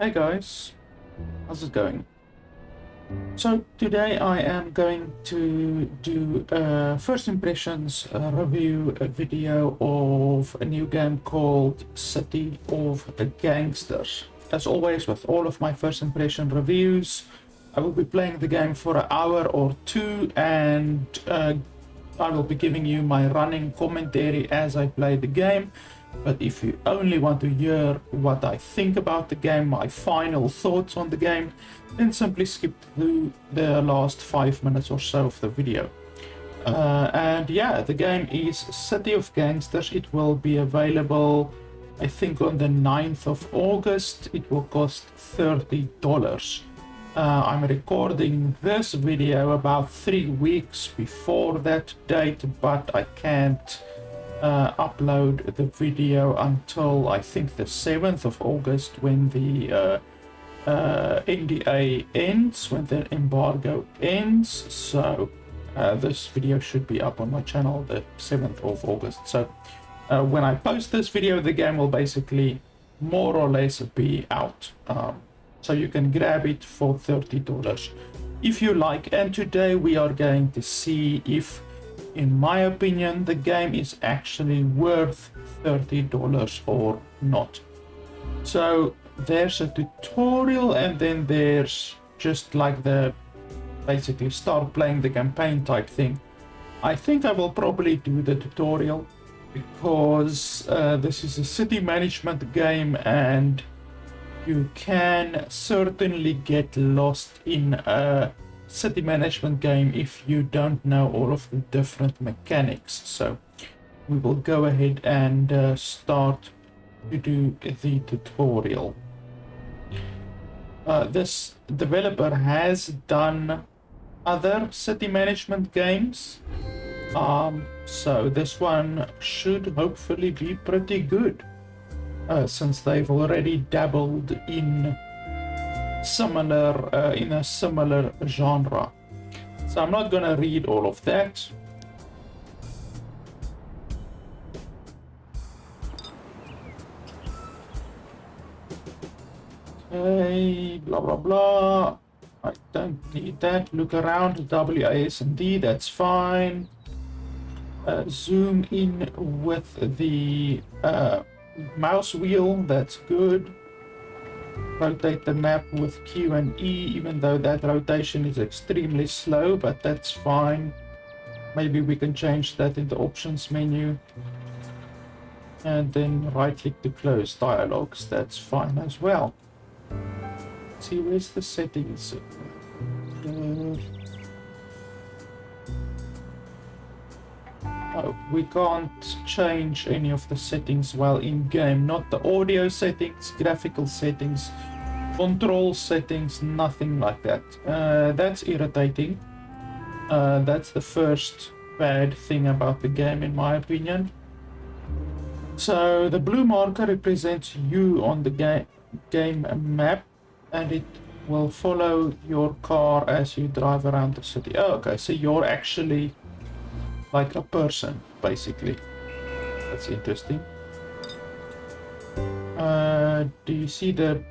Hey guys, how's it going? So today I am going to do a first impressions review video of a new game called City of Gangsters. As always with all of my first impression reviews, I will be playing the game for an hour or two, and I will be giving you my running commentary as I play the game. But if you only want to hear what I think about the game, my final thoughts on the game, then simply skip through the last 5 minutes or so of the video. And yeah, the game is City of Gangsters. It will be available, I think, on the 9th of August. It will cost $30. I'm recording this video about 3 weeks before that date, but I can't upload the video until I think the 7th of August, when the NDA ends, when the embargo ends. So this video should be up on my channel the 7th of August. So when I post this video, the game will basically more or less be out. So you can grab it for $30 if you like. And today we are going to see if, in my opinion, the game is actually worth $30 or not. So there's a tutorial, and then there's just like the basically start playing the campaign type thing. I think I will probably do the tutorial because this is a city management game, and you can certainly get lost in a city management game if you don't know all of the different mechanics. So we will go ahead and start to do the tutorial. This developer has done other city management games, so this one should hopefully be pretty good, since they've already dabbled in a similar genre. So I'm not gonna read all of that. Okay, blah blah blah. I don't need that. Look around, WASD, that's fine. Zoom in with the mouse wheel, that's good. Rotate the map with Q and E, even though that rotation is extremely slow, but that's fine. Maybe we can change that in the options menu. And then right click to close dialogues, that's fine as well. Let's see, where's the settings? Oh, we can't change any of the settings while in game. Not the audio settings, graphical settings, control settings, nothing like that. That's irritating. That's the first bad thing about the game, in my opinion. So the blue marker represents you on the game map, and it will follow your car as you drive around the city. Oh, okay, so you're actually like a person, basically. That's interesting. Do you see the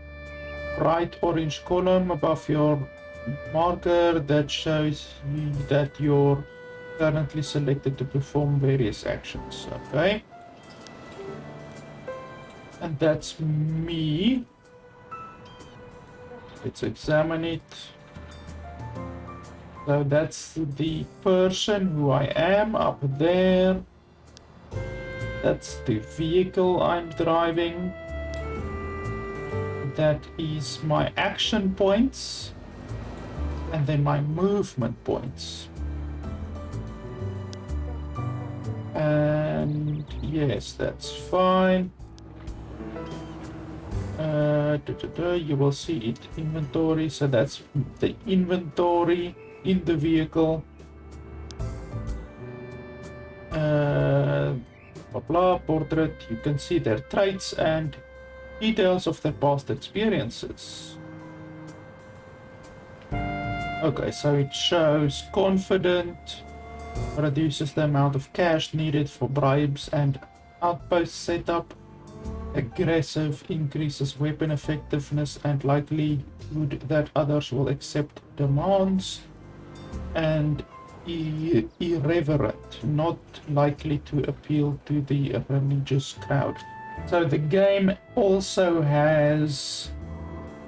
bright orange column above your marker? That shows you that you're currently selected to perform various actions. Okay. And that's me. Let's examine it. So that's the person who I am up there. That's the vehicle I'm driving. That is my action points. And then my movement points. And yes, that's fine. You will see it inventory. So that's the inventory in the vehicle. Blah blah, portrait. You can see their traits and details of their past experiences. Okay, so it shows confident, reduces the amount of cash needed for bribes and outpost setup, aggressive, increases weapon effectiveness and likelihood that others will accept demands, and irreverent, not likely to appeal to the religious crowd. So the game also has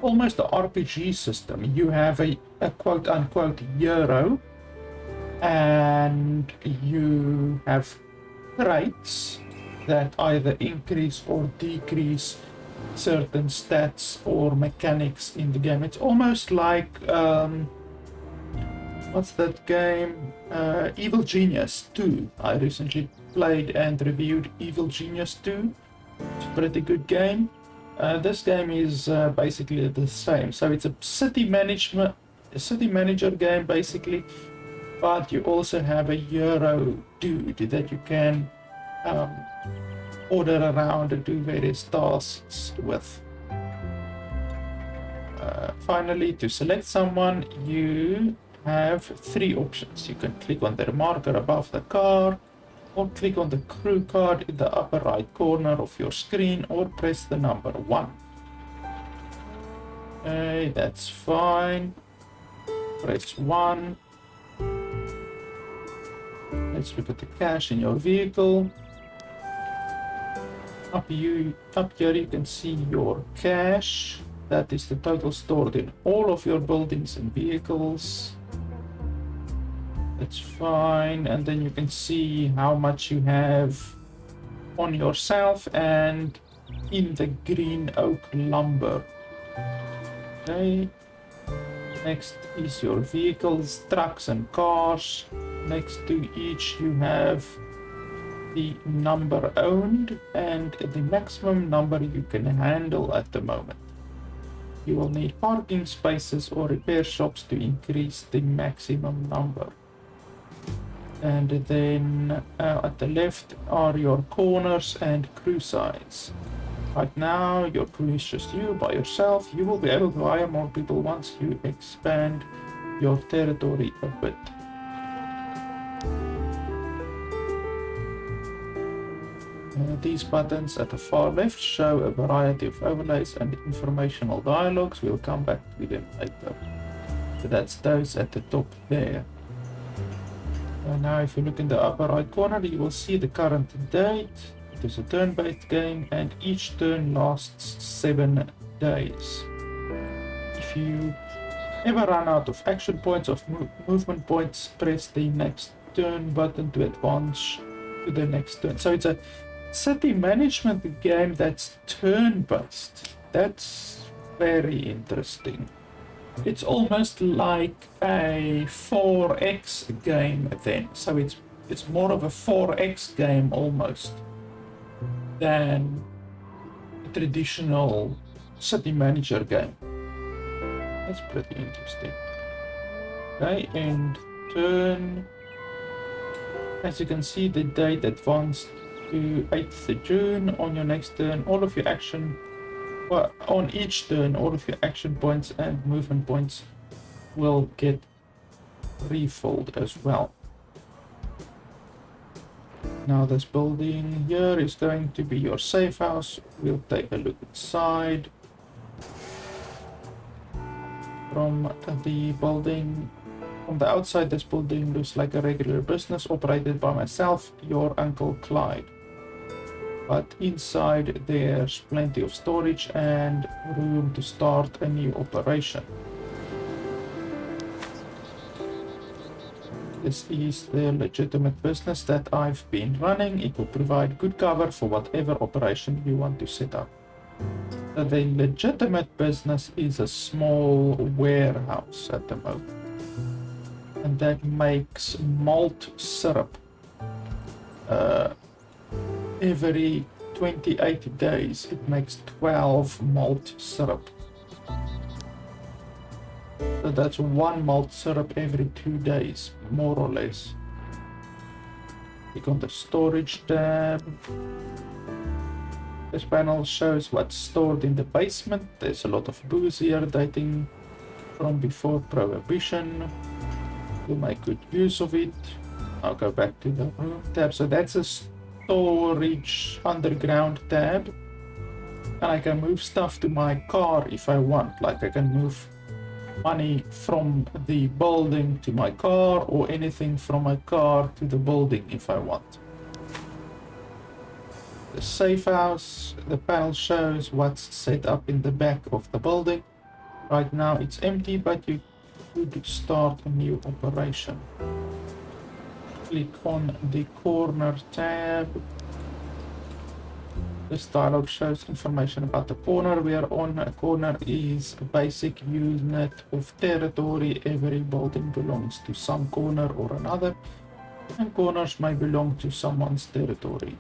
almost an RPG system. You have a quote-unquote hero, and you have traits that either increase or decrease certain stats or mechanics in the game. It's almost like what's that game? Evil Genius 2. I recently played and reviewed Evil Genius 2. It's a pretty good game. This game is basically the same. So it's a city manager game basically, but you also have a hero dude that you can order around and do various tasks with. Finally, to select someone, you have three options. You can click on the marker above the car, or click on the crew card in the upper right corner of your screen, or press the number 1. Okay, that's fine. Press 1. Let's look at the cash in your vehicle. Up here you can see your cash. That is the total stored in all of your buildings and vehicles. That's fine. And then you can see how much you have on yourself and in the green oak lumber. Okay. Next is your vehicles, trucks and cars. Next to each you have the number owned and the maximum number you can handle at the moment. You will need parking spaces or repair shops to increase the maximum number. And then at the left are your corners and crew size. Right now your crew is just you by yourself. You will be able to hire more people once you expand your territory a bit. These buttons at the far left show a variety of overlays and informational dialogues. We'll come back to them later. So that's those at the top there. Now if you look in the upper right corner, you will see the current date. It is a turn-based game and each turn lasts 7 days. If you ever run out of action points or movement points, press the next turn button to advance to the next turn. So it's a city management game that's turn-based. That's very interesting. It's almost like a 4X game then. So it's more of a 4X game almost than a traditional city manager game. That's pretty interesting. Okay, and turn. As you can see, the date advanced to 8th June. On your next turn, all of your action, well, on each turn, all of your action points and movement points will get refilled as well. Now this building here is going to be your safe house. We'll take a look inside. From the building, from the outside, this building looks like a regular business operated by myself, your Uncle Clyde. But inside there's plenty of storage and room to start a new operation. This is the legitimate business that I've been running. It will provide good cover for whatever operation you want to set up. So the legitimate business is a small warehouse at the moment. And that makes malt syrup. Every 28 days it makes 12 malt syrup. So that's 1 malt syrup every 2 days, more or less. Click on the storage tab. This panel shows what's stored in the basement. There's a lot of booze here dating from before prohibition. We'll make good use of it. I'll go back to the room tab. So that's a storage underground tab. And I can move stuff to my car if I want. Like I can move money from the building to my car, or anything from my car to the building if I want. The safe house, the panel shows what's set up in the back of the building. Right now it's empty, but you could start a new operation. Click on the corner tab. This dialog shows information about the corner we are on. A corner is a basic unit of territory. Every building belongs to some corner or another, and corners may belong to someone's territory.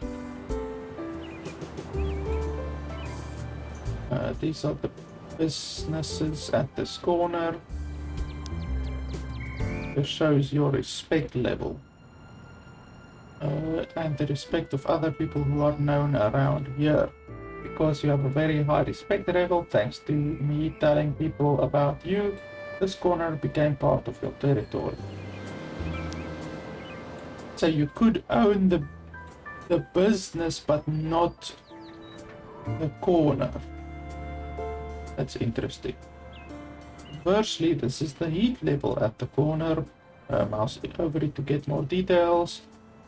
These are the businesses at this corner. It shows your respect level. And the respect of other people who are known around here. Because you have a very high respect level, thanks to me telling people about you, this corner became part of your territory. So you could own the business, but not the corner. That's interesting. Conversely, this is the heat level at the corner. Mouse over it to get more details.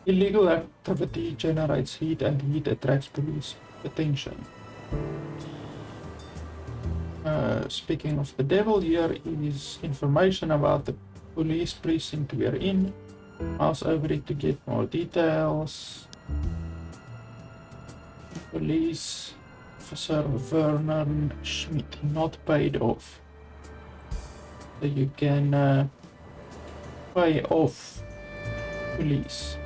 Illegal activity generates heat, and heat attracts police attention. Speaking of the devil, here is information about the police precinct we are in. Mouse over it to get more details. Police Officer Vernon Schmidt, not paid off. So you can pay off police.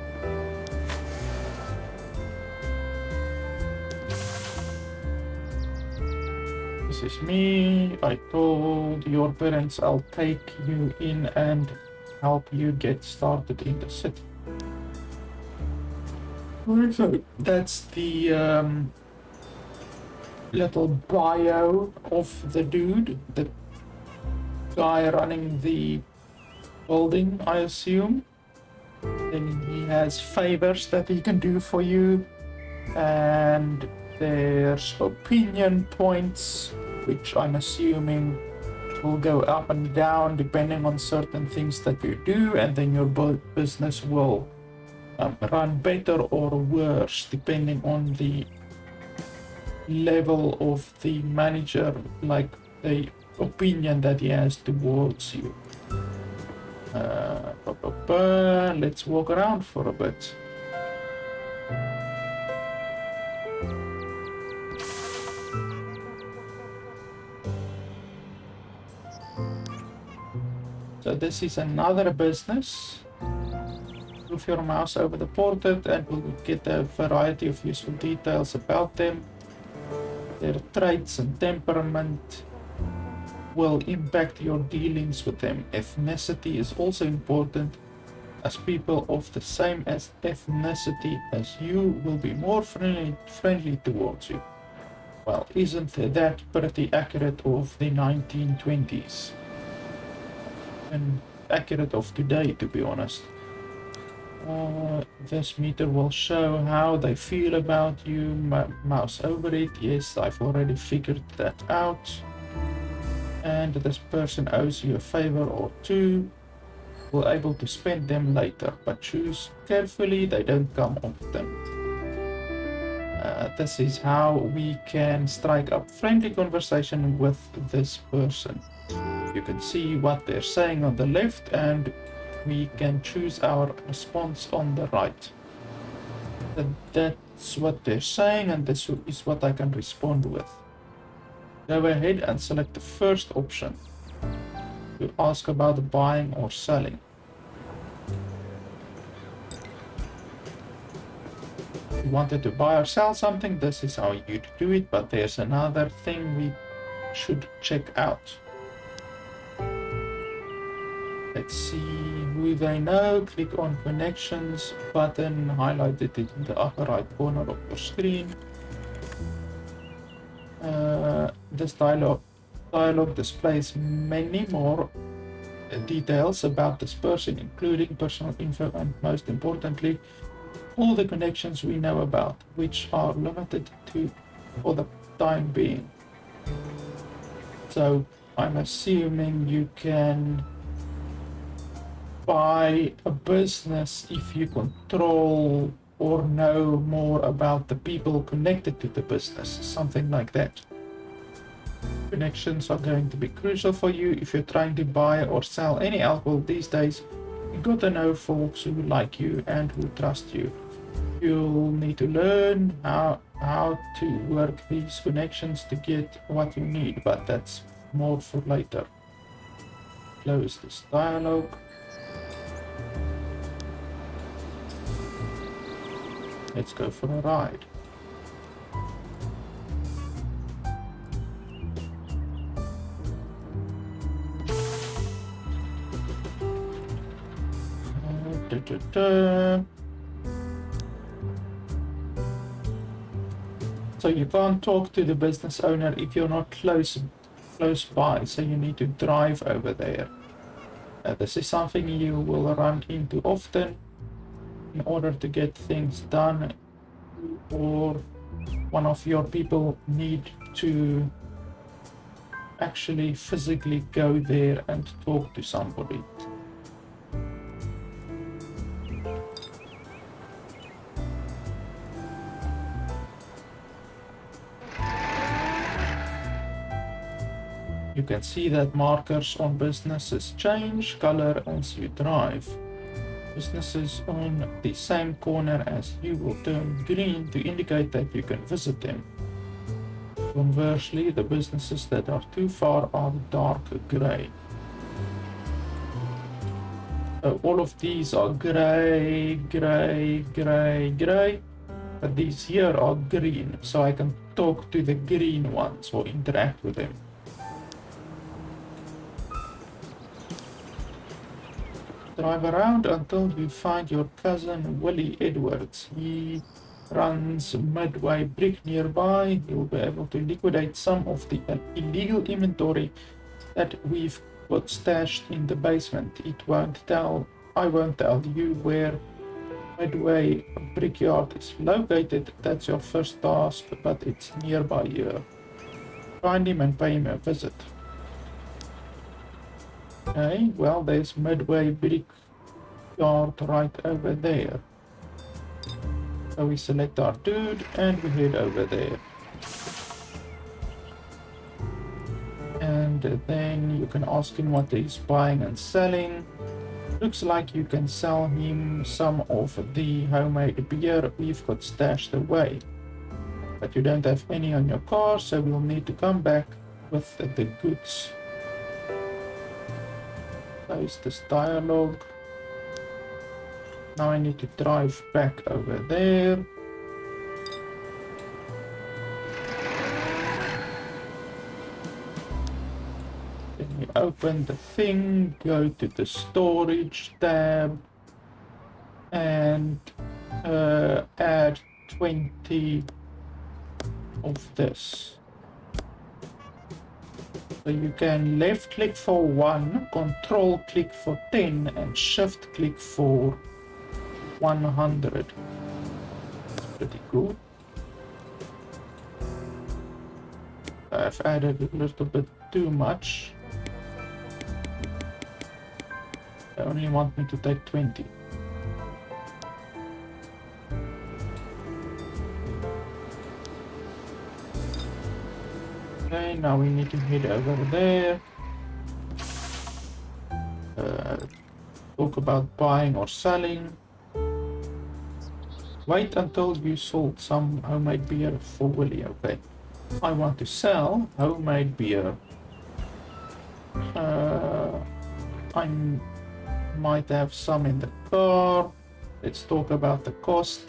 This is me. I told your parents I'll take you in and help you get started in the city. So that's the little bio of the dude, the guy running the building, I assume. Then he has favors that he can do for you, and there's opinion points, which I'm assuming will go up and down depending on certain things that you do, and then your business will run better or worse depending on the level of the manager, like the opinion that he has towards you. Let's walk around for a bit. So this is another business. Move your mouse over the portrait and we'll get a variety of useful details about them. Their traits and temperament will impact your dealings with them. Ethnicity is also important, as people of the same ethnicity as you will be more friendly towards you. Well, isn't that pretty accurate of the 1920s? And accurate of today, to be honest. This meter will show how they feel about you. Mouse over it. Yes, I've already figured that out. And this person owes you a favor or two. We're able to spend them later, but choose carefully, they don't come often. This is how we can strike up friendly conversation with this person. You can see what they're saying on the left, and we can choose our response on the right. That's what they're saying, and this is what I can respond with. Go ahead and select the first option to ask about buying or selling. If you wanted to buy or sell something, this is how you'd do it, but there's another thing we should check out. Let's see who they know. Click on connections button, highlighted in the upper right corner of your screen. This dialog displays many more details about this person, including personal info and, most importantly, all the connections we know about, which are limited to for the time being. So I'm assuming you can buy a business if you control or know more about the people connected to the business, something like that. Connections are going to be crucial for you if you're trying to buy or sell any alcohol these days. You gotta know folks who like you and who trust you. You'll need to learn how to work these connections to get what you need, but that's more for later. Close this dialogue. Let's go for a ride. So you can't talk to the business owner if you're not close by, so you need to drive over there. This is something you will run into often in order to get things done, or one of your people need to actually physically go there and talk to somebody. You can see that markers on businesses change color as you drive. Businesses on the same corner as you will turn green to indicate that you can visit them. Conversely, the businesses that are too far are dark gray. All of these are gray, gray, gray, gray, but these here are green, so I can talk to the green ones or interact with them. Drive around until you find your cousin Willie Edwards. He runs Midway Brick nearby. You'll be able to liquidate some of the illegal inventory that we've got stashed in the basement. I won't tell you where Midway Brickyard is located. That's your first task, but it's nearby here. Find him and pay him a visit. Okay, well, there's Midway Brickyard right over there. So we select our dude and we head over there. And then you can ask him what he's buying and selling. Looks like you can sell him some of the homemade beer we've got stashed away. But you don't have any on your car, so we'll need to come back with the goods. Close this dialogue. Now I need to drive back over there. Then we open the thing, go to the storage tab, and add 20 of this. So you can left click for 1, control click for 10, and shift click for 100. That's pretty good. I've added a little bit too much. They only want me to take 20. Okay, now we need to head over there. Talk about buying or selling. Wait until you sold some homemade beer for Willie. Okay. I want to sell homemade beer. I might have some in the car. Let's talk about the cost.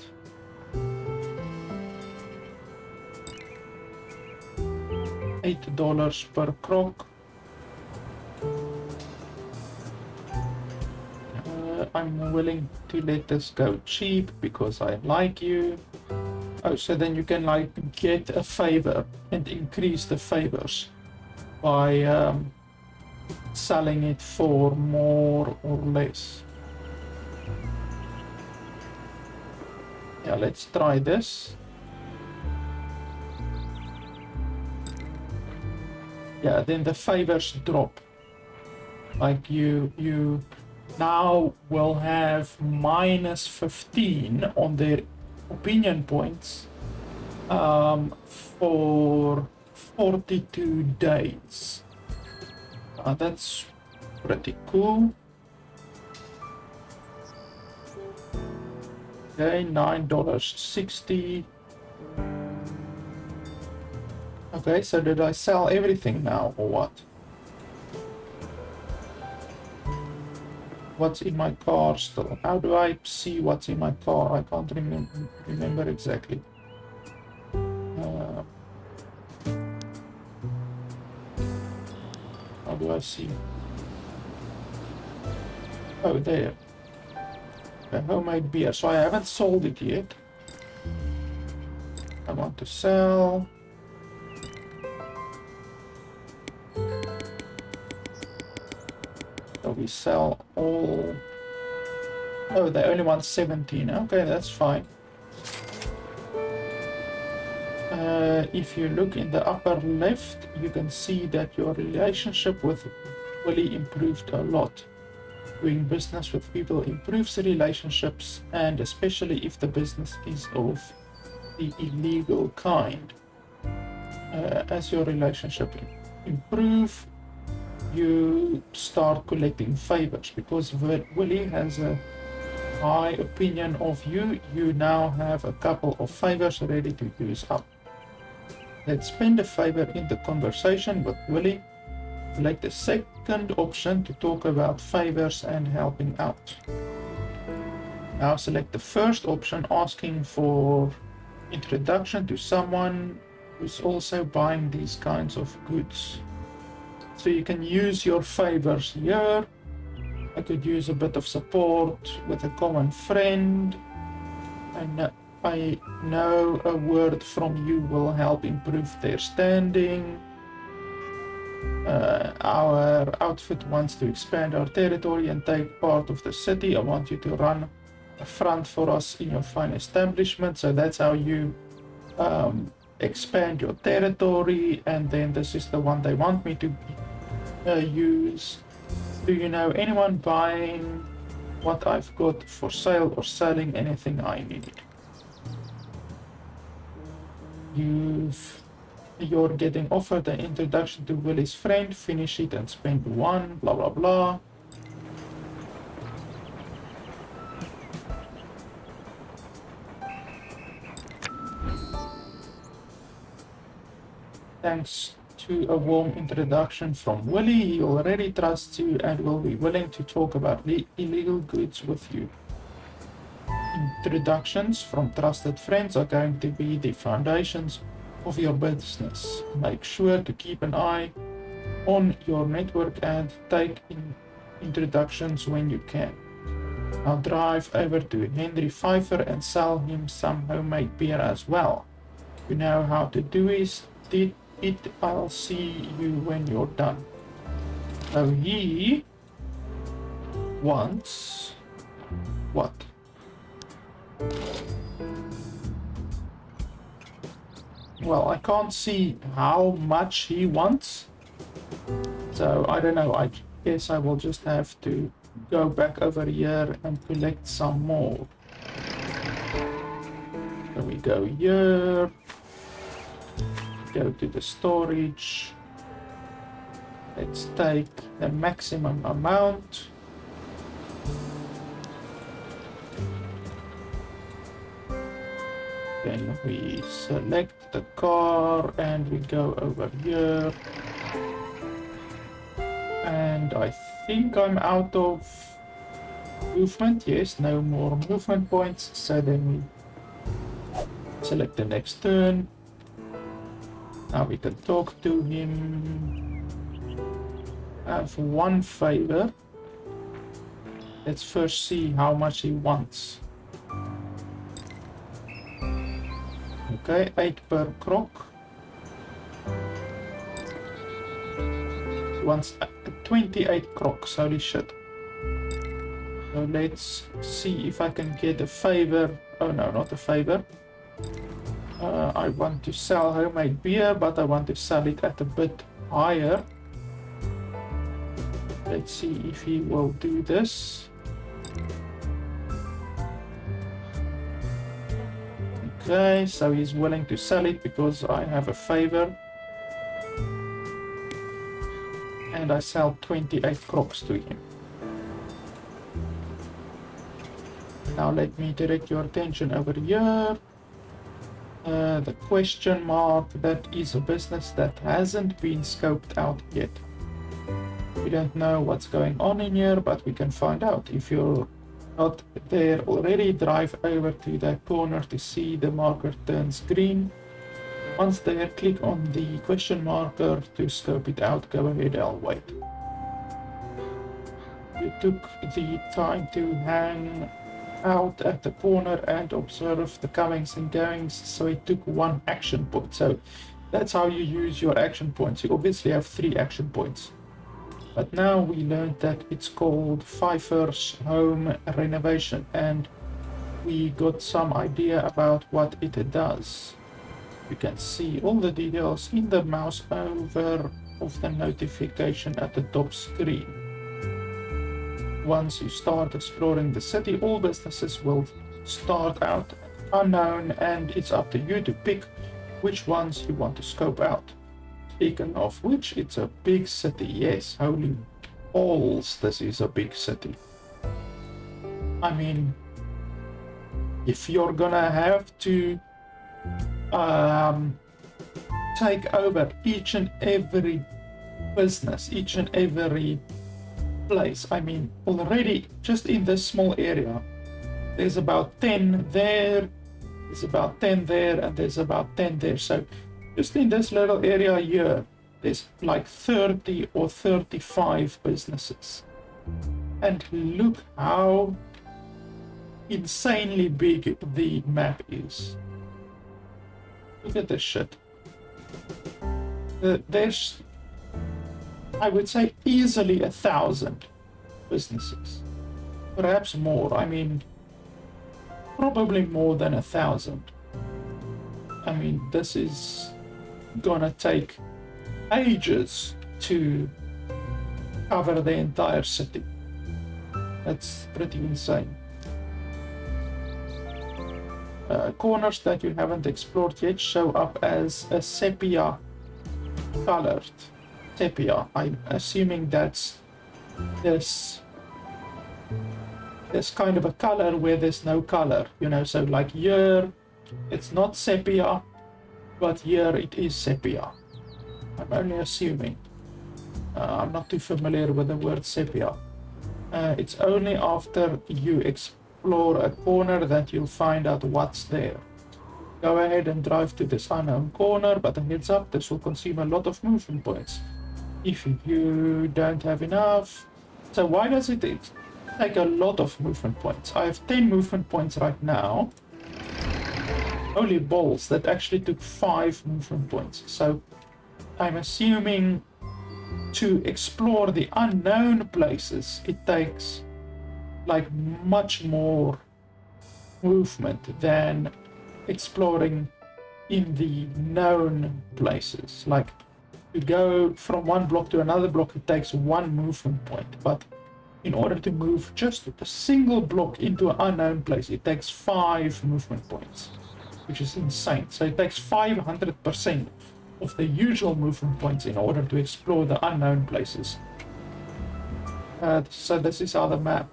$8 per crock. I'm willing to let this go cheap because I like you. Oh, so then you can like get a favor and increase the favors by selling it for more or less. Yeah, let's try this. yeah, then the favors drop. Like you now will have minus 15 on their opinion points for 42 days. That's pretty cool. Okay, $9.60. Okay, so did I sell everything now or what? What's in my car still? How do I see what's in my car? I can't remember exactly. How do I see? Oh, there. The homemade beer. So I haven't sold it yet. I want to sell. So we sell all. Oh, they only want 17. Okay, that's fine. If you look in the upper left, you can see that your relationship with Willie improved a lot. Doing business with people improves the relationships, and especially if the business is of the illegal kind. As your relationship improves, you start collecting favors. Because Willie has a high opinion of you, you now have a couple of favors ready to use up. Let's spend a favor in the conversation with Willie. Select the second option to talk about favors and helping out. Now select the first option, asking for introduction to someone who's also buying these kinds of goods. So you can use your favors here. I could use a bit of support with a common friend. And I know a word from you will help improve their standing. Our outfit wants to expand our territory and take part of the city. I want you to run a front for us in your fine establishment. So that's how you expand your territory. And then this is the one they want me to use. Do you know anyone buying what I've got for sale or selling anything I need? You're getting offered an introduction to Willie's friend. Finish it and spend one, blah blah blah. Thanks to a warm introduction from Willie, he already trusts you and will be willing to talk about illegal goods with you. Introductions from trusted friends are going to be the foundations of your business. Make sure to keep an eye on your network and take introductions when you can. Now drive over to Henry Pfeiffer and sell him some homemade beer as well. You know how to do it. I'll see you when you're done. So he wants what? Well, I can't see how much he wants, so I don't know. I guess I will just have to go back over here and collect some more. So we go here, go to the storage. Let's take the maximum amount. Then we select the car and we go over here. And I think I'm out of movement. Yes, no more movement points. So then we select the next turn. Now we can talk to him. I have one favor. Let's first see how much he wants. Okay, 8 per croc. He wants 28 crocs, holy shit. So let's see if I can get a favor. Oh no, not a favor. I want to sell homemade beer, but I want to sell it at a bit higher. Let's see if he will do this. Okay, so he's willing to sell it because I have a favor. And I sell 28 crops to him. Now let me direct your attention over here. The question mark, that is a business that hasn't been scoped out yet. We don't know what's going on in here, but we can find out. If you're not there already, drive over to that corner to see the marker turns green. Once there, click on the question marker to scope it out. Go ahead, I'll wait. You took the time to hang out at the corner and observe the comings and goings, so it took 1 action point. So that's how you use your action points. You obviously have 3 action points. But now we learned that it's called Pfeiffer's Home Renovation, and we got some idea about what it does. You can see all the details in the mouse over of the notification at the top screen. Once you start exploring the city, all businesses will start out unknown, and it's up to you to pick which ones you want to scope out. Speaking of which, it's a big city. Yes, holy balls, this is a big city. I mean, if you're gonna have to take over each and every business, each and every place. I mean, already just in this small area, there's about 10 there, there's about 10 there, and there's about 10 there. So just in this little area here, there's like 30 or 35 businesses. And look how insanely big the map is. Look at this shit. There's, I would say, easily 1,000 businesses. Perhaps more. I mean, probably more than 1,000. I mean, this is gonna take ages to cover the entire city. That's pretty insane. Corners that you haven't explored yet show up as a sepia colored. Sepia, I'm assuming that's this kind of a color where there's no color, you know, so like here it's not sepia, but here it is sepia. I'm only assuming. I'm not too familiar with the word sepia. It's only after you explore a corner that you'll find out what's there. Go ahead and drive to this unknown corner, but a heads up, this will consume a lot of movement points if you don't have enough. So why does it take a lot of movement points? I have 10 movement points right now. Holy balls, that actually took 5 movement points. So I'm assuming to explore the unknown places, it takes like much more movement than exploring in the known places. Like to go from one block to another block, it takes 1 movement point, but in order to move just a single block into an unknown place, it takes 5 movement points, which is insane. So it takes 500% of the usual movement points in order to explore the unknown places. So this is how the map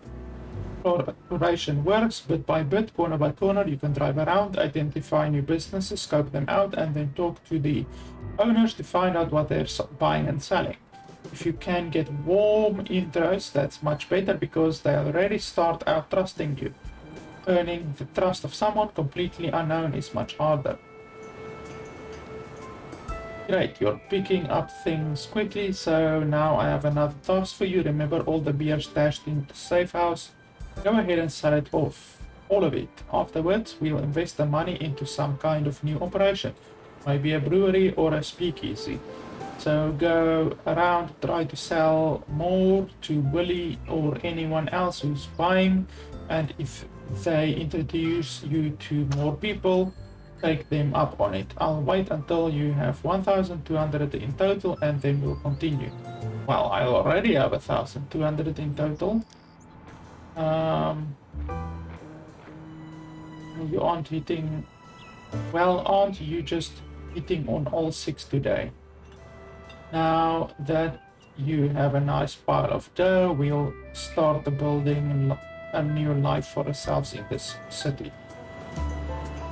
exploration works. Bit by bit, corner by corner, you can drive around, identify new businesses, scope them out, and then talk to the owners to find out what they're buying and selling. If you can get warm intros, that's much better because they already start out trusting you. Earning the trust of someone completely unknown is much harder. Great, you're picking up things quickly, so now I have another task for you. Remember all the beer stashed in the safe house? Go ahead and sell it off, all of it. Afterwards, we'll invest the money into some kind of new operation. Maybe a brewery or a speakeasy. So go around, try to sell more to Willie or anyone else who's buying, and if they introduce you to more people, take them up on it. I'll wait until you have 1,200 in total and then we'll continue. Well, I already have 1,200 in total. You aren't hitting... Well, aren't you just hitting on all 6 today? Now that you have a nice pile of dough, we'll start the building a new life for ourselves in this city.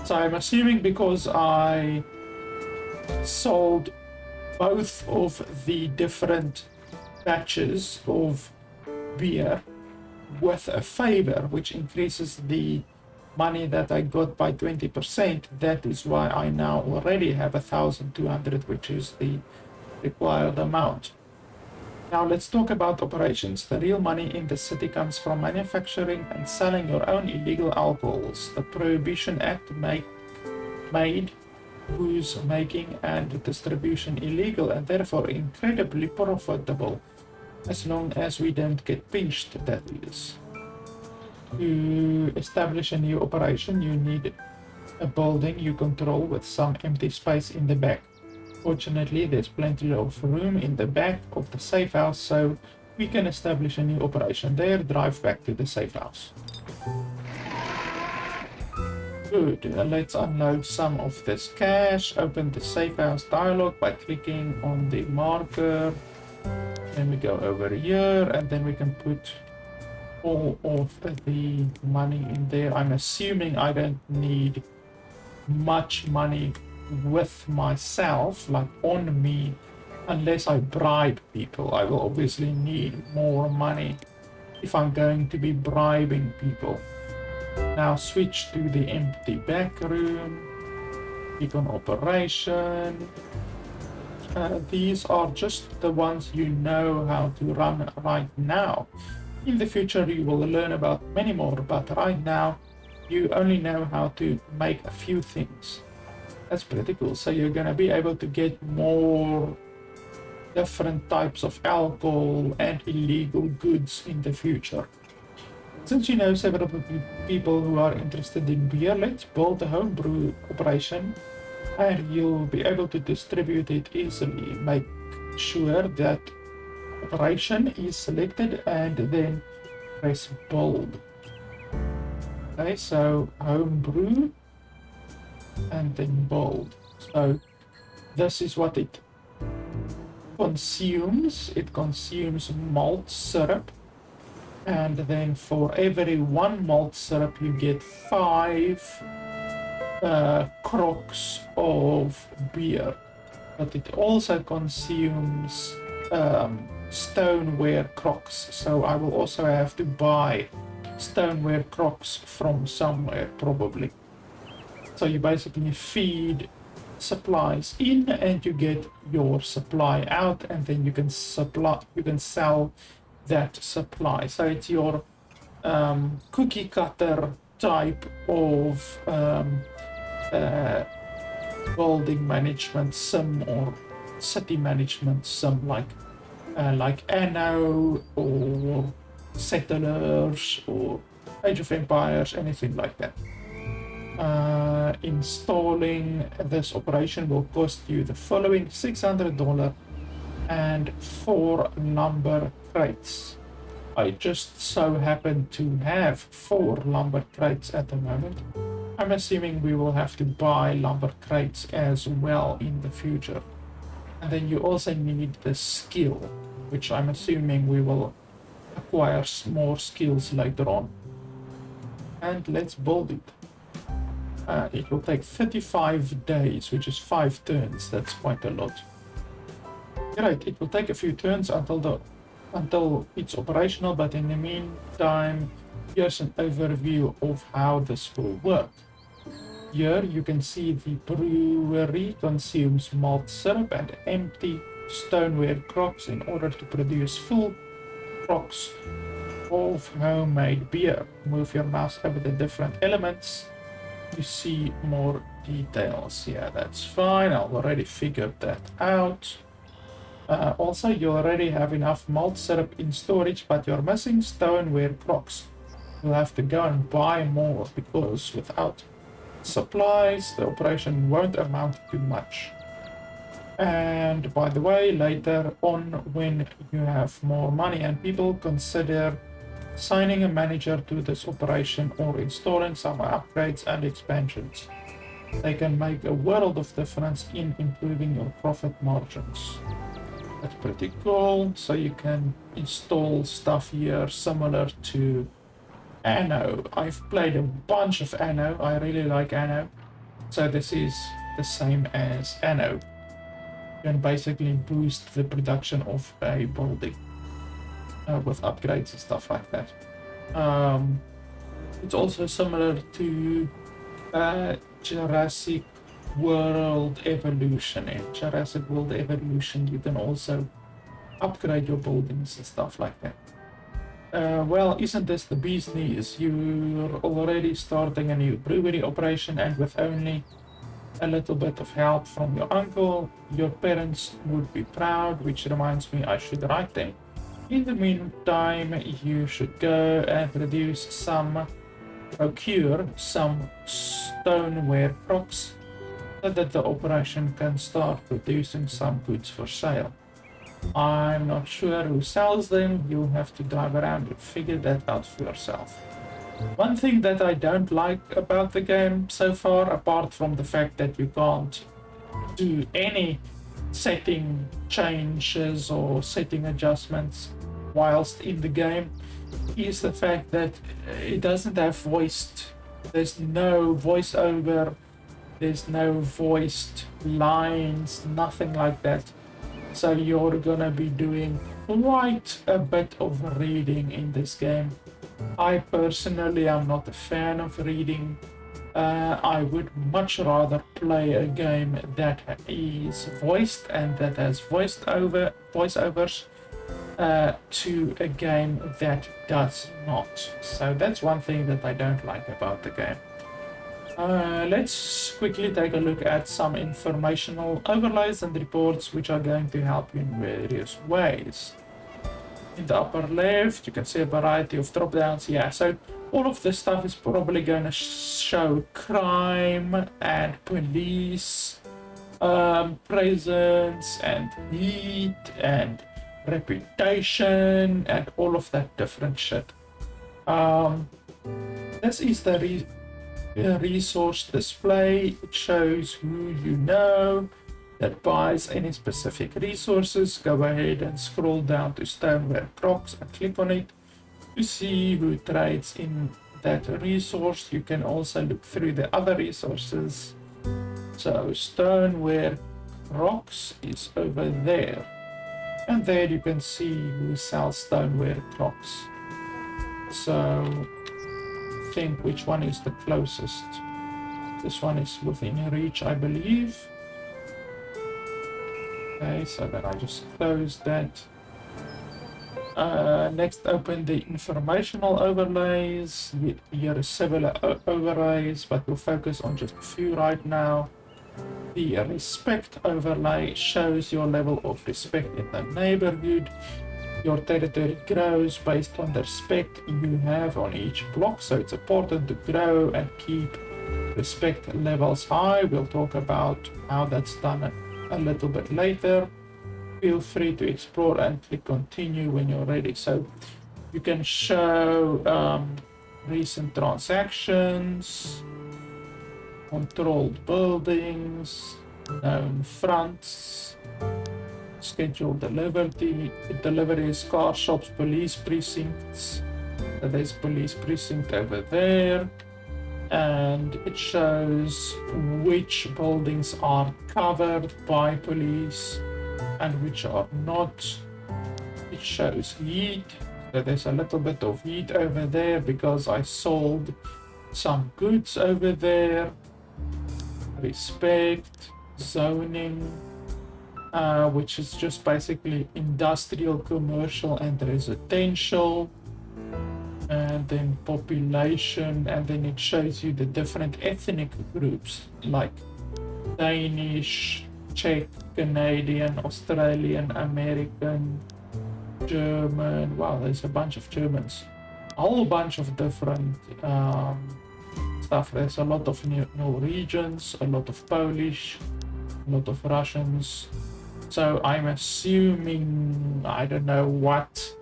So I'm assuming because I sold both of the different batches of beer with a favor, which increases the money that I got by 20%, that is why I now already have 1,200, which is the required amount. Now let's talk about operations. The real money in the city comes from manufacturing and selling your own illegal alcohols. The Prohibition Act made booze making and distribution illegal and therefore incredibly profitable, as long as we don't get pinched, that is. To establish a new operation, you need a building you control with some empty space in the back. Fortunately, there's plenty of room in the back of the safe house, so we can establish a new operation there. Drive back to the safe house. Good. Let's unload some of this cash. Open the safe house dialog by clicking on the marker. Then we go over here, and then we can put all of the money in there. I'm assuming I don't need much money with myself, like on me, unless I bribe people. I will obviously need more money if I'm going to be bribing people. Now switch to the empty back room. Click on operation. These are just the ones you know how to run right now. In the future you will learn about many more, but right now you only know how to make a few things. That's pretty cool. So you're gonna be able to get more different types of alcohol and illegal goods in the future. Since you know several people who are interested in beer, let's build a homebrew operation and you'll be able to distribute it easily. Make sure that operation is selected and then press build. Okay, so homebrew and then build. So this is what it consumes. It consumes malt syrup, and then for every 1 malt syrup you get 5 crocks of beer. But it also consumes stoneware crocks, so I will also have to buy stoneware crocks from somewhere probably. So you basically feed supplies in and you get your supply out, and then you can sell that supply. So it's your cookie cutter type of building management sim or city management sim, like Anno or Settlers or Age of Empires, anything like that. Installing this operation will cost you the following: $600 and 4 lumber crates. I just so happen to have 4 lumber crates at the moment. I'm assuming we will have to buy lumber crates as well in the future. And then you also need the skill, which I'm assuming we will acquire more skills later on. And let's build it. It will take 35 days, which is 5 turns. That's quite a lot. Great, it will take a few turns until it's operational, but in the meantime, here's an overview of how this will work. Here you can see the brewery consumes malt syrup and empty stoneware crocks in order to produce full crocks of homemade beer. Move your mouse over the different elements. You see more details. Yeah, that's fine. I already figured that out. Also, you already have enough malt syrup in storage, but you're missing stoneware crocks. You'll have to go and buy more, because without supplies, the operation won't amount to much. And by the way, later on, when you have more money and people, consider assigning a manager to this operation or installing some upgrades and expansions. They can make a world of difference in improving your profit margins. That's pretty cool. So you can install stuff here similar to Anno. I've played a bunch of Anno. I really like Anno. So this is the same as Anno. You can basically boost the production of a building with upgrades and stuff like that. It's also similar to Jurassic World Evolution. In Jurassic World Evolution, you can also upgrade your buildings and stuff like that. Well, isn't this the bee's knees? You're already starting a new brewery operation, and with only a little bit of help from your uncle, your parents would be proud, which reminds me I should write them. In the meantime, you should go and procure some stoneware crocks so that the operation can start producing some goods for sale. I'm not sure who sells them. You'll have to drive around and figure that out for yourself. One thing that I don't like about the game so far, apart from the fact that you can't do any setting changes or setting adjustments whilst in the game, is the fact that it doesn't have there's no voiceover, there's no voiced lines, nothing like that. So you're gonna be doing quite a bit of reading in this game. I personally am not a fan of reading. I would much rather play a game that is voiced and that has voiceovers to a game that does not. So that's one thing that I don't like about the game. Let's quickly take a look at some informational overlays and reports which are going to help you in various ways. In the upper left, you can see a variety of drop downs. Yeah, so all of this stuff is probably going to show crime and police, presence and heat and reputation and all of that different shit. This is the resource display. It shows who you know that buys any specific resources. Go ahead and scroll down to stoneware crocs and click on it to see who trades in that resource. You can also look through the other resources. So stoneware crocs is over there, and there you can see who sells stoneware crocs. So think which one is the closest. This one is within reach, I believe. Okay, so then I just close that. Next, open the informational overlays. Here is several overlays, but we'll focus on just a few right now. The respect overlay shows your level of respect in the neighborhood. Your territory grows based on the respect you have on each block, so it's important to grow and keep respect levels high. We'll talk about how that's done a little bit later. Feel free to explore and click continue when you're ready. So you can show recent transactions, controlled buildings, known fronts, scheduled deliveries, car shops, police precincts. So there's police precinct over there, and it shows which buildings are covered by police and which are not. It shows heat. So there's a little bit of heat over there because I sold some goods over there. Respect, zoning, which is just basically industrial, commercial and residential, and then population, and then it shows you the different ethnic groups like Danish, Czech, Canadian, Australian, American, German. Wow, there's a bunch of Germans, a whole bunch of different stuff. There's a lot of Norwegians, a lot of Polish, a lot of Russians. So I'm assuming, I don't know what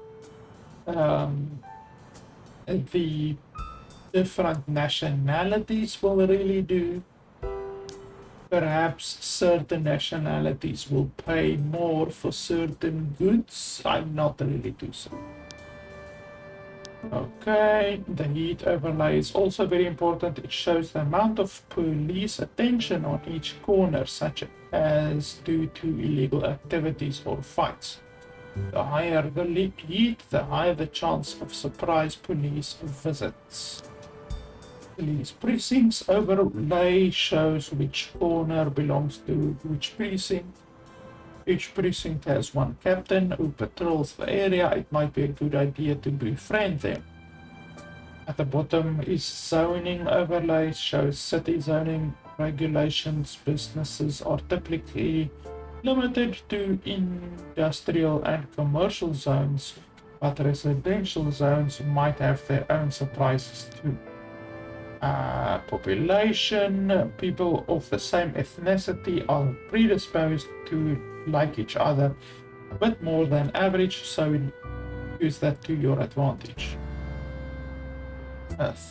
the different nationalities will really do. Perhaps certain nationalities will pay more for certain goods. I'm not really too sure. Okay, the heat overlay is also very important. It shows the amount of police attention on each corner, such as due to illegal activities or fights. The higher the heat, the higher the chance of surprise police visits. Police precincts overlay shows which corner belongs to which precinct. Each precinct has one captain who patrols the area. It might be a good idea to befriend them. At the bottom is zoning overlays, shows city zoning regulations. Businesses are typically limited to industrial and commercial zones, but residential zones might have their own surprises too. Population, people of the same ethnicity are predisposed to like each other a bit more than average, so use that to your advantage.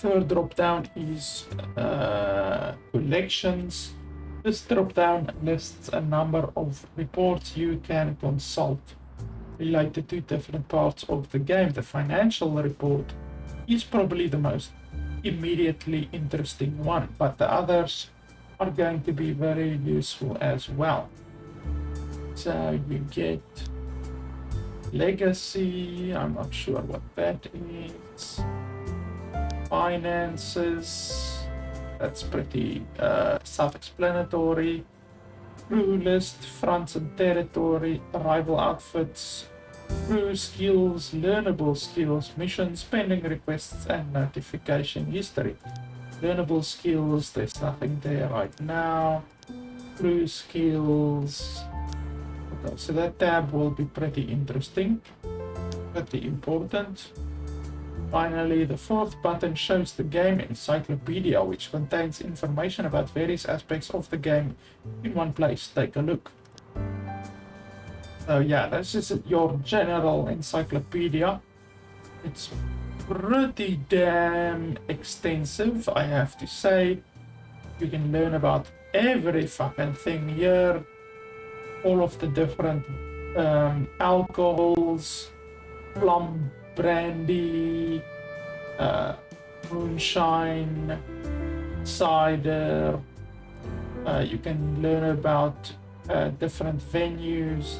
Third drop down is collections. This drop down lists a number of reports you can consult related to different parts of the game. The financial report is probably the most immediately interesting one, but the others are going to be very useful as well. So you get legacy, I'm not sure what that is. Finances, that's pretty self-explanatory. Crew list, fronts and territory, rival outfits, crew skills, learnable skills, missions, pending requests, and notification history. Learnable skills, there's nothing there right now. Crew skills. Okay, so that tab will be pretty interesting, pretty important. Finally, the fourth button shows the game encyclopedia, which contains information about various aspects of the game in one place. Take a look. So yeah, this is your general encyclopedia. It's pretty damn extensive, I have to say. You can learn about every fucking thing here. All of the different alcohols, plum brandy, moonshine, cider. You can learn about different venues,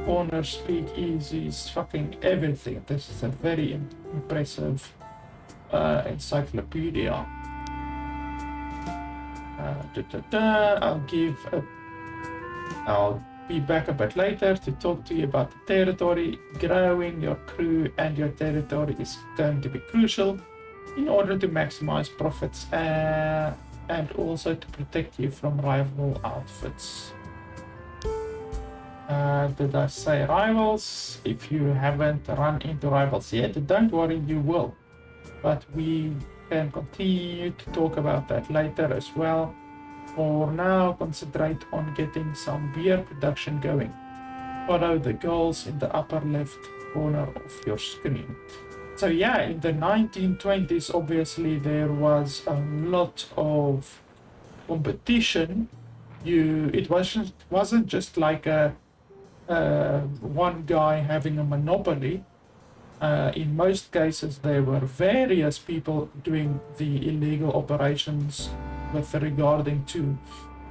corner speakeasies, fucking everything. This is a very impressive encyclopedia. I'll be back a bit later to talk to you about the territory. Growing your crew and your territory is going to be crucial in order to maximize profits and also to protect you from rival outfits. Did I say rivals? If you haven't run into rivals yet, don't worry, you will. But we can continue to talk about that later as well. For now, concentrate on getting some beer production going. Follow the goals in the upper left corner of your screen. So yeah, in the 1920s, obviously there was a lot of competition. It wasn't just like a one guy having a monopoly. In most cases, there were various people doing the illegal operations with regarding to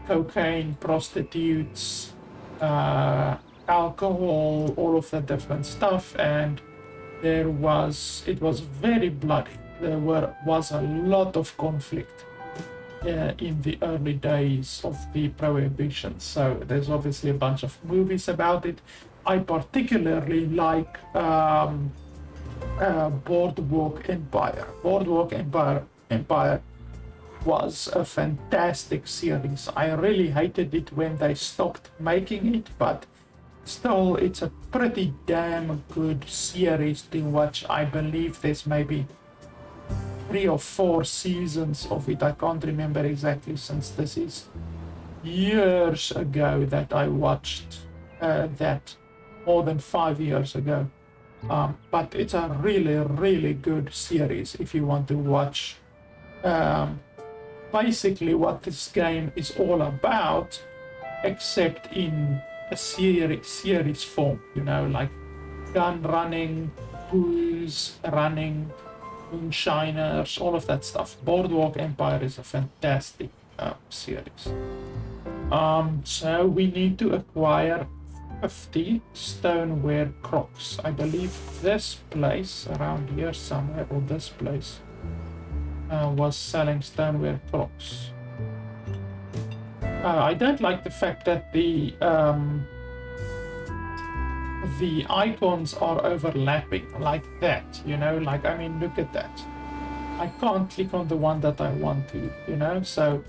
cocaine, prostitutes, alcohol, all of that different stuff, and it was very bloody. There was a lot of conflict in the early days of the prohibition. So there's obviously a bunch of movies about it. I particularly like Boardwalk Empire. Boardwalk Empire was a fantastic series. I really hated it when they stopped making it, but still it's a pretty damn good series to watch. I believe there's maybe 3 or 4 seasons of it. I can't remember exactly, since this is years ago that I watched that, more than 5 years ago. But it's a really good series if you want to watch basically what this game is all about, except in a series form, you know, like gun running, booze running, moonshiners, all of that stuff. Boardwalk Empire is a fantastic series. So we need to acquire 50 stoneware crocs. I believe this place around here somewhere, or this place, was selling stoneware crocs. I don't like the fact that the icons are overlapping like that, you know, like, I mean, look at that. I can't click on the one that I want to, you know, so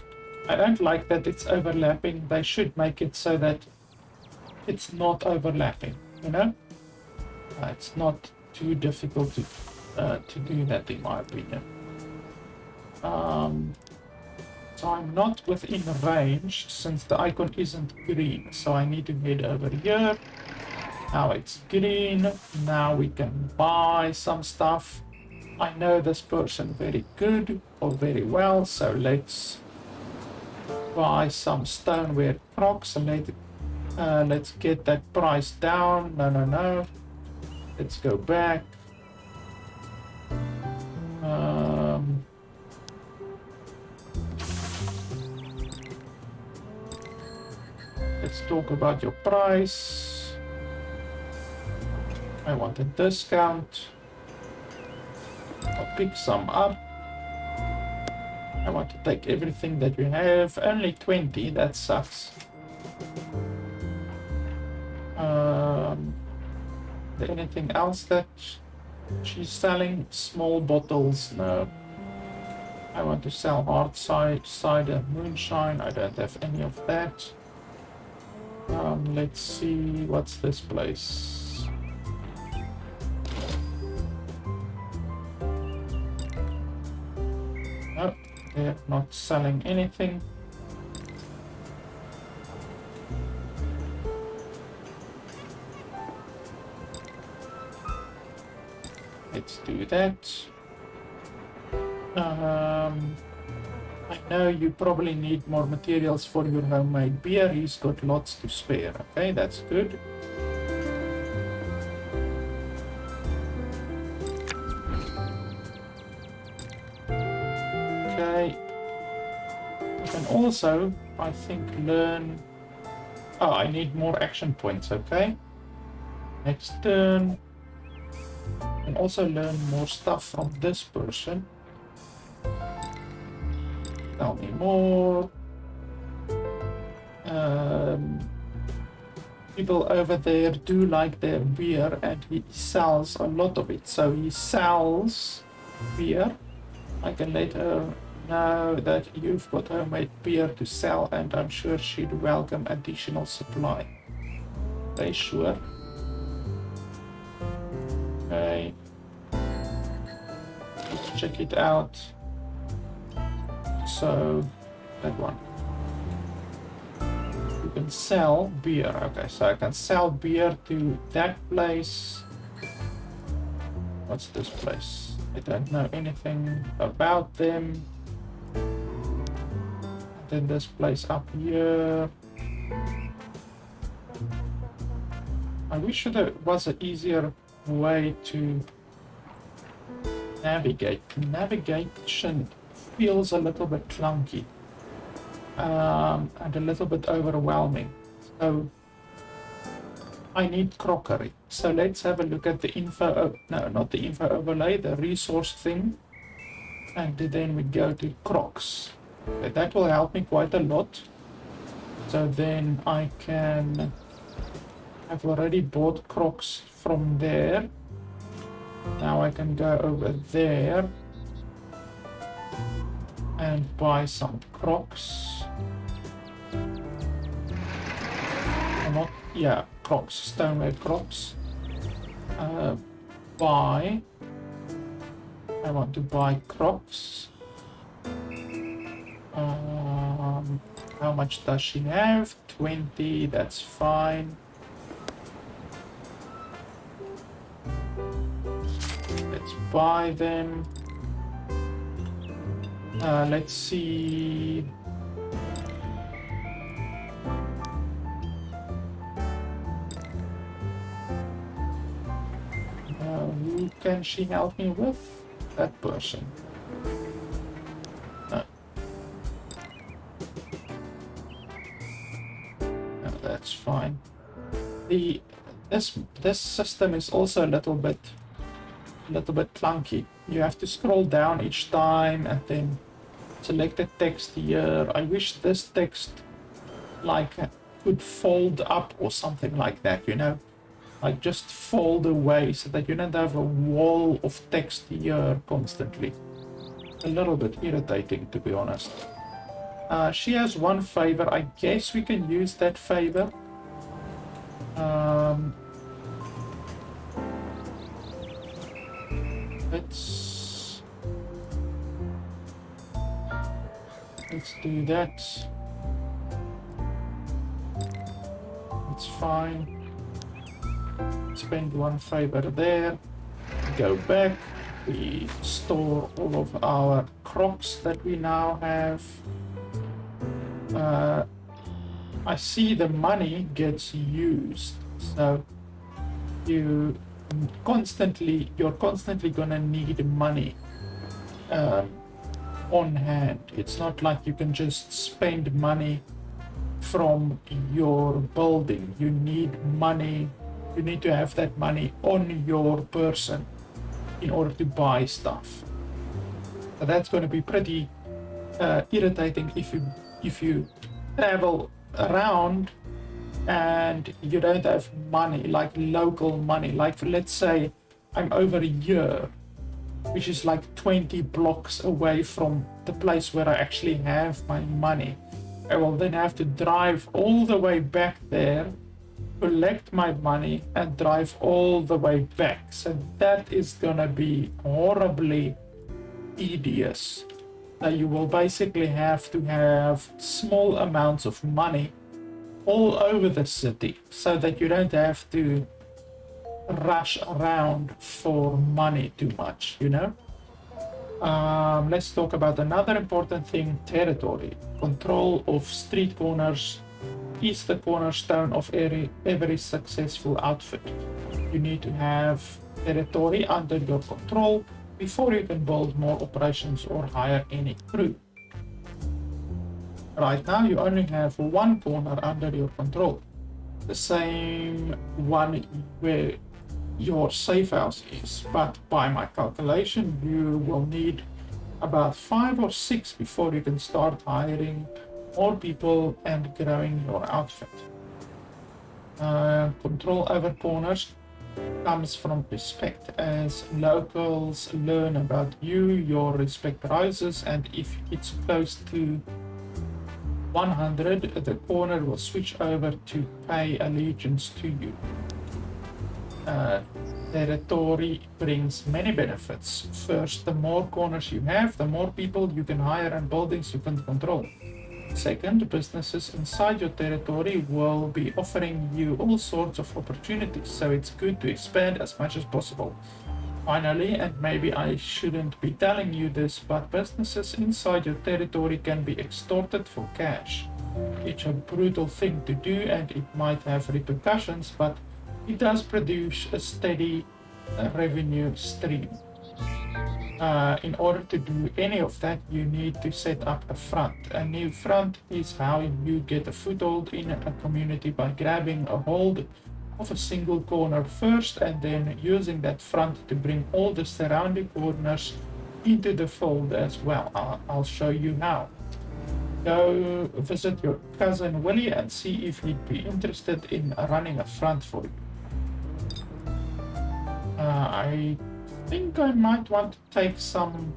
I don't like that it's overlapping. They should make it so that it's not overlapping, you know. It's not too difficult to do that, in my opinion. So I'm not within range since the icon isn't green, so I need to head over here. Now it's green. Now we can buy some stuff. I know this person very good or very well, so let's buy some stoneware crocs and let's get that price down. No. Let's go back. Let's talk about your price. I want a discount. I'll pick some up. I want to take everything that you have. Only 20, that sucks. Is there anything else that she's selling? Small bottles? No. I want to sell hard cider moonshine. I don't have any of that. Let's see, what's this place? No, they're not selling anything. Let's do that. I know you probably need more materials for your homemade beer. He's got lots to spare. Okay, that's good. Okay. I can also, I think, learn... Oh, I need more action points, okay. Next turn. I can also learn more stuff from this person. Tell me more. People over there do like their beer, and he sells a lot of it. So he sells beer. I can let her know that you've got homemade beer to sell, and I'm sure she'd welcome additional supply. Okay, sure. Okay. Let's check it out. So, that one. You can sell beer. Okay, so I can sell beer to that place. What's this place? I don't know anything about them. Then this place up here. I wish there was an easier way to navigate. Navigation feels a little bit clunky and a little bit overwhelming. So I need crockery. So let's have a look at the info, no, not the info overlay, the resource thing. And then we go to crocs. Okay, that will help me quite a lot. So then I can, I've already bought crocs from there. Now I can go over there and buy some crocs. Not, yeah, crocs, stoneware crocs. Buy. I want to buy crops. How much does she have? 20, that's fine. Let's buy them. Let's see. Who can she help me with? That person. No. No, that's fine. This system is also a little bit clunky. You have to scroll down each time and then select the text here. I wish this text like could fold up or something like that, you know, like just fold away so that you don't have a wall of text here constantly. A little bit irritating, to be honest. She has one favor. I guess we can use that favor. Let's do that. It's fine. Spend one favor there. Go back. We store all of our crops that we now have. I see the money gets used, so you're constantly gonna need money on hand. It's not like you can just spend money from your building. You need money. You need to have that money on your person in order to buy stuff. So that's going to be pretty irritating if you travel around and you don't have money, like local money. Like let's say I'm over here, which is like 20 blocks away from the place where I actually have my money. I will then have to drive all the way back there, collect my money, and drive all the way back. So that is gonna be horribly tedious. You will basically have to have small amounts of money all over the city so that you don't have to rush around for money too much, you know? Let's talk about another important thing: territory. Control of street corners is the cornerstone of every successful outfit. You need to have territory under your control before you can build more operations or hire any crew. Right now you only have one corner under your control, the same one where your safe house is, but by my calculation you will need about 5 or 6 before you can start hiring more people and growing your outfit. Control over corners comes from respect. As locals learn about you, your respect rises, and if it's close to 100, the corner will switch over to pay allegiance to you. Territory brings many benefits. First, the more corners you have, the more people you can hire and buildings you can control. Second, businesses inside your territory will be offering you all sorts of opportunities, so it's good to expand as much as possible. Finally, and maybe I shouldn't be telling you this, but businesses inside your territory can be extorted for cash. It's a brutal thing to do and it might have repercussions, but it does produce a steady revenue stream. In order to do any of that, you need to set up a front. A new front is how you get a foothold in a community by grabbing a hold of a single corner first and then using that front to bring all the surrounding corners into the fold as well. I'll show you how. Go visit your cousin Willie and see if he'd be interested in running a front for you. I think I might want to take some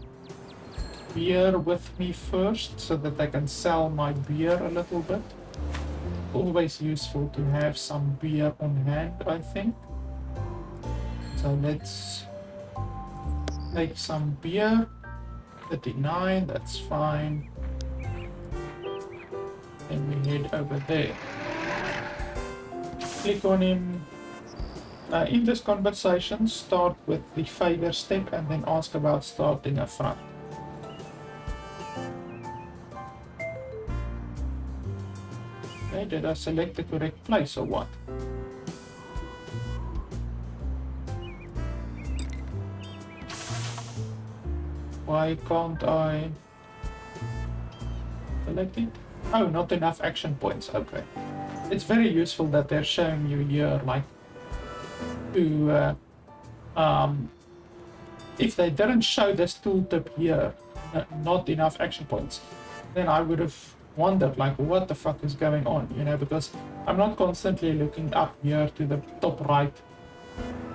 beer with me first so that I can sell my beer a little bit. Always useful to have some beer on hand, I think. So let's take some beer. 39, that's fine. Then we head over there. Click on him. In this conversation, start with the favor step and then ask about starting a front. Okay, did I select the correct place or what? Why can't I select it? Oh, not enough action points. Okay. It's very useful that they're showing you here, like, to, if they didn't show this tooltip here, not enough action points, then I would have wondered, like, what the fuck is going on, you know, because I'm not constantly looking up here to the top right,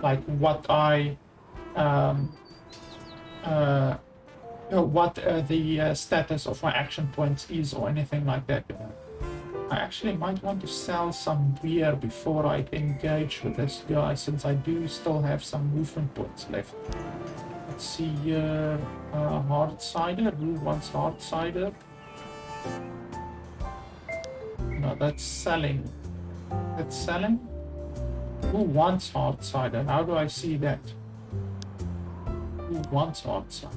like, what I, what the status of my action points is or anything like that. I actually might want to sell some beer before I engage with this guy, since I do still have some movement points left. Let's see here, hard cider. Who wants hard cider? No, that's selling. That's selling? Who wants hard cider? How do I see that? Who wants hard cider?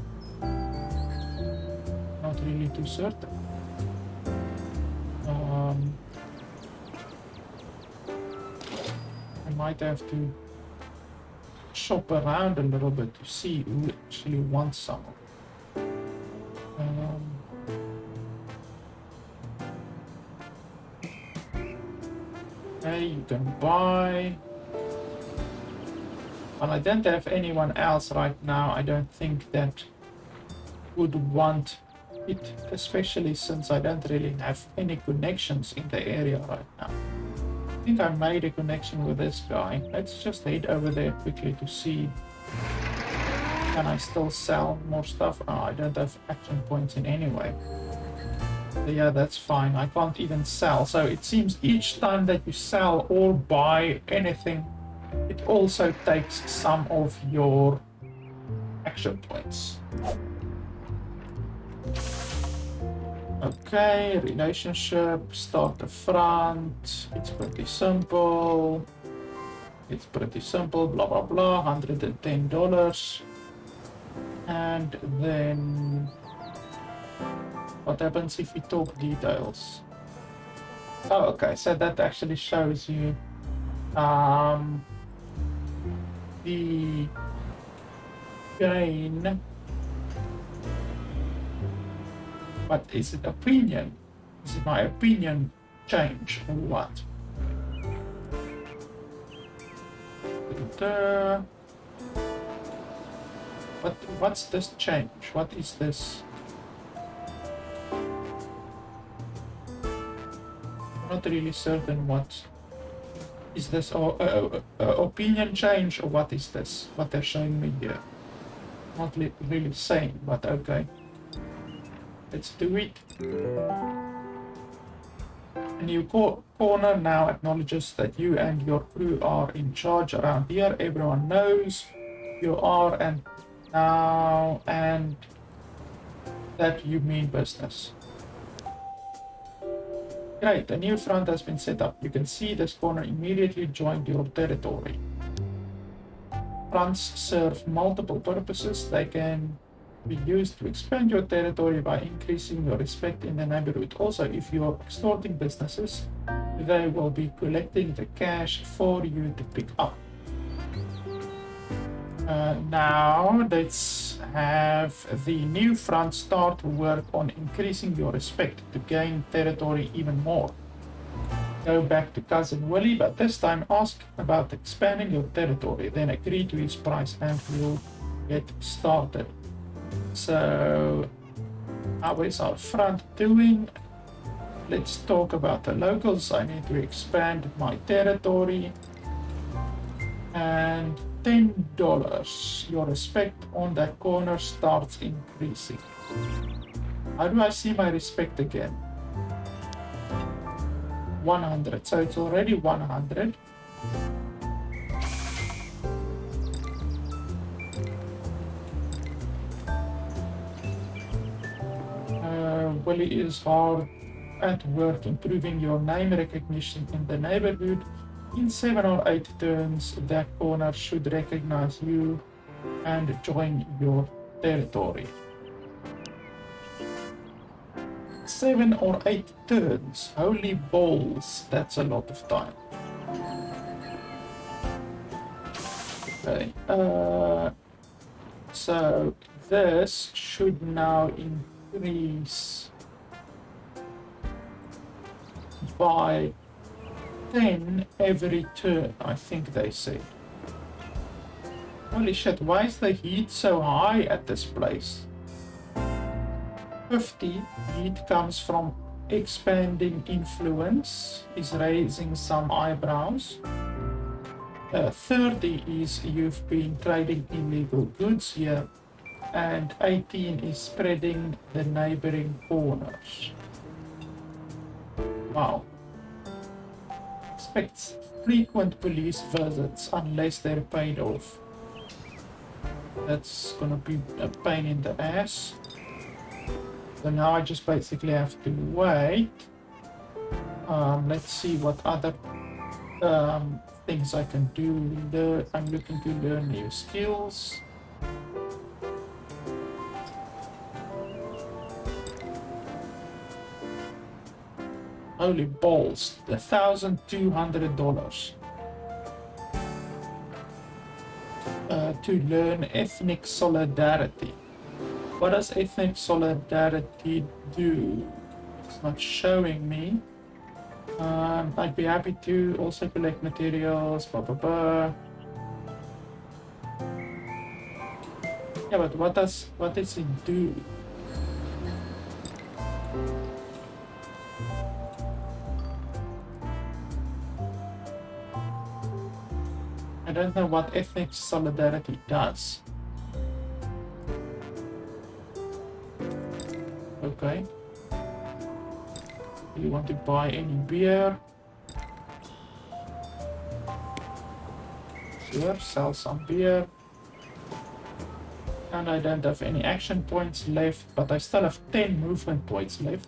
Not really too certain. I might have to shop around a little bit to see who actually wants some. Okay, you can buy. Well, I don't have anyone else right now. I don't think that would want it, especially since I don't really have any connections in the area right now. I think I made a connection with this guy. Let's just head over there quickly to see. Can I still sell more stuff? Oh, I don't have action points in any way. So yeah, that's fine. I can't even sell. So it seems each time that you sell or buy anything, it also takes some of your action points. Okay, relationship, start the front. It's pretty simple. It's pretty simple, blah blah blah, $110. And then what happens if we talk details? Oh, okay, so that actually shows you the gain. But is it opinion? Is it my opinion change or what? What's this change? What is this? Not really certain what is this, opinion change, or what is this? What they're showing me here. Not really saying, but okay. Let's do it. A new corner now acknowledges that you and your crew are in charge around here. Everyone knows you are, and now, and that you mean business. Great, a new front has been set up. You can see this corner immediately joined your territory. Fronts serve multiple purposes. They can be used to expand your territory by increasing your respect in the neighborhood. Also, if you are extorting businesses, they will be collecting the cash for you to pick up. Now let's have the new front start to work on increasing your respect to gain territory even more. Go back to Cousin Willie, but this time ask about expanding your territory, then agree to his price and we'll get started. So, how is our front doing? Let's talk about the locals. I need to expand my territory. And $10. Your respect on that corner starts increasing. How do I see my respect again? 100. So it's already 100. police is hard at work improving your name recognition in the neighborhood. In 7 or 8 turns, that owner should recognize you and join your territory. 7 or 8 turns. Holy balls, that's a lot of time. Okay, so this should now increase by 10 every turn, I think they said. Holy shit, why is the heat so high at this place? 50 heat comes from expanding influence, is raising some eyebrows. 30 is you've been trading illegal goods here, and 18 is spreading the neighboring corners. Wow. Expects frequent police visits unless they're paid off. That's gonna be a pain in the ass. So now I just basically have to wait. Let's see what other things I can do. I'm looking to learn new skills. Holy balls, $1,200 to learn ethnic solidarity. What does ethnic solidarity do? It's not showing me. I'd be happy to also collect materials, blah blah blah. Yeah, but what does it do? I don't know what ethnic solidarity does. Okay. Do you want to buy any beer? Sure, sell some beer. And I don't have any action points left, but I still have 10 movement points left.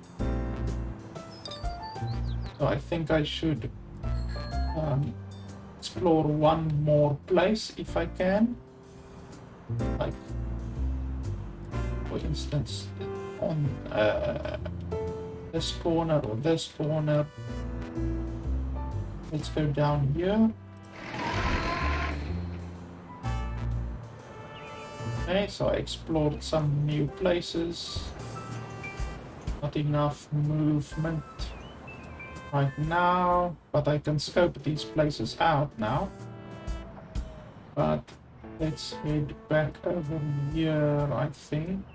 So I think I should explore one more place if I can. Like, for instance, on this corner or this corner. Let's go down here. Okay, so I explored some new places. Not enough movement right now, but I can scope these places out now. But let's head back over here, I think.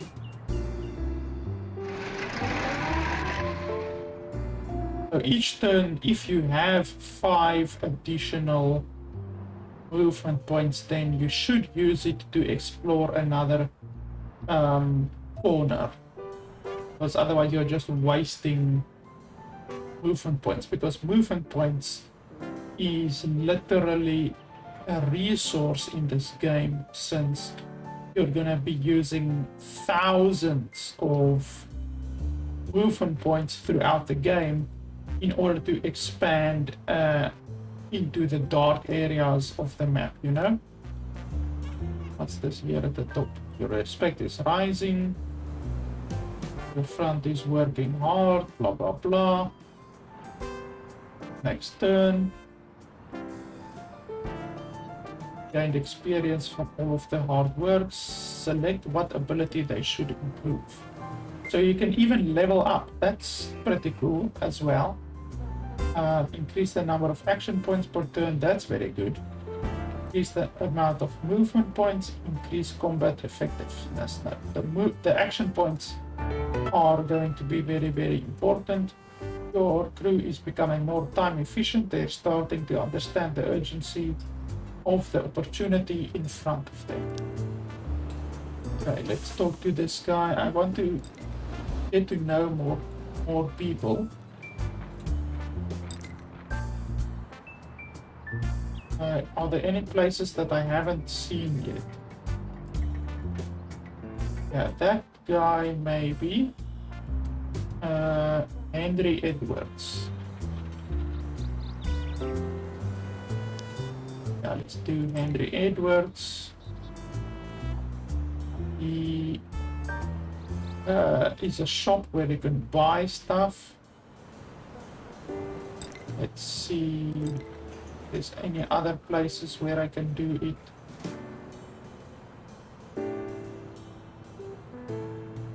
So each turn, if you have 5 additional movement points, then you should use it to explore another corner, because otherwise you're just wasting movement points, because movement points is literally a resource in this game, since you're gonna be using thousands of movement points throughout the game in order to expand into the dark areas of the map, you know? What's this here at the top? Your respect is rising. Your front is working hard, blah blah blah. Next turn. Gained experience from all of the hard work. Select what ability they should improve. So you can even level up. That's pretty cool as well. Increase the number of action points per turn. That's very good. Increase the amount of movement points. Increase combat effectiveness. Now, the action points are going to be very, very important. Your crew is becoming more time efficient. They're starting to understand the urgency of the opportunity in front of them. Okay, let's talk to this guy. I want to get to know more people. Are there any places that I haven't seen yet? Yeah, that guy maybe. Henry Edwards. Yeah, let's do Henry Edwards. He is a shop where you can buy stuff. Let's see if there's any other places where I can do it.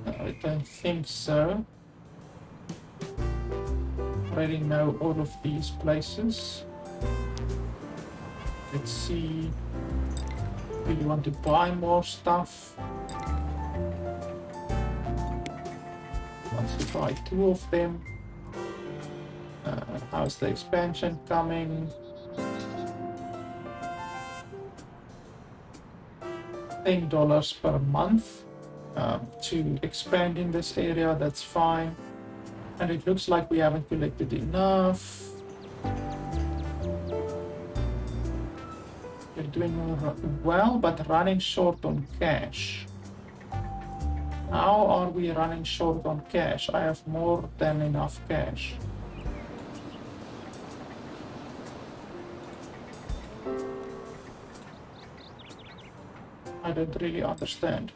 I don't think so. Already know all of these places. Let's see. Do you want to buy more stuff? Wants to buy 2 of them. How's the expansion coming? $10 per month to expand in this area. That's fine. And it looks like we haven't collected enough. We're doing well, but running short on cash. How are we running short on cash? I have more than enough cash. I don't really understand.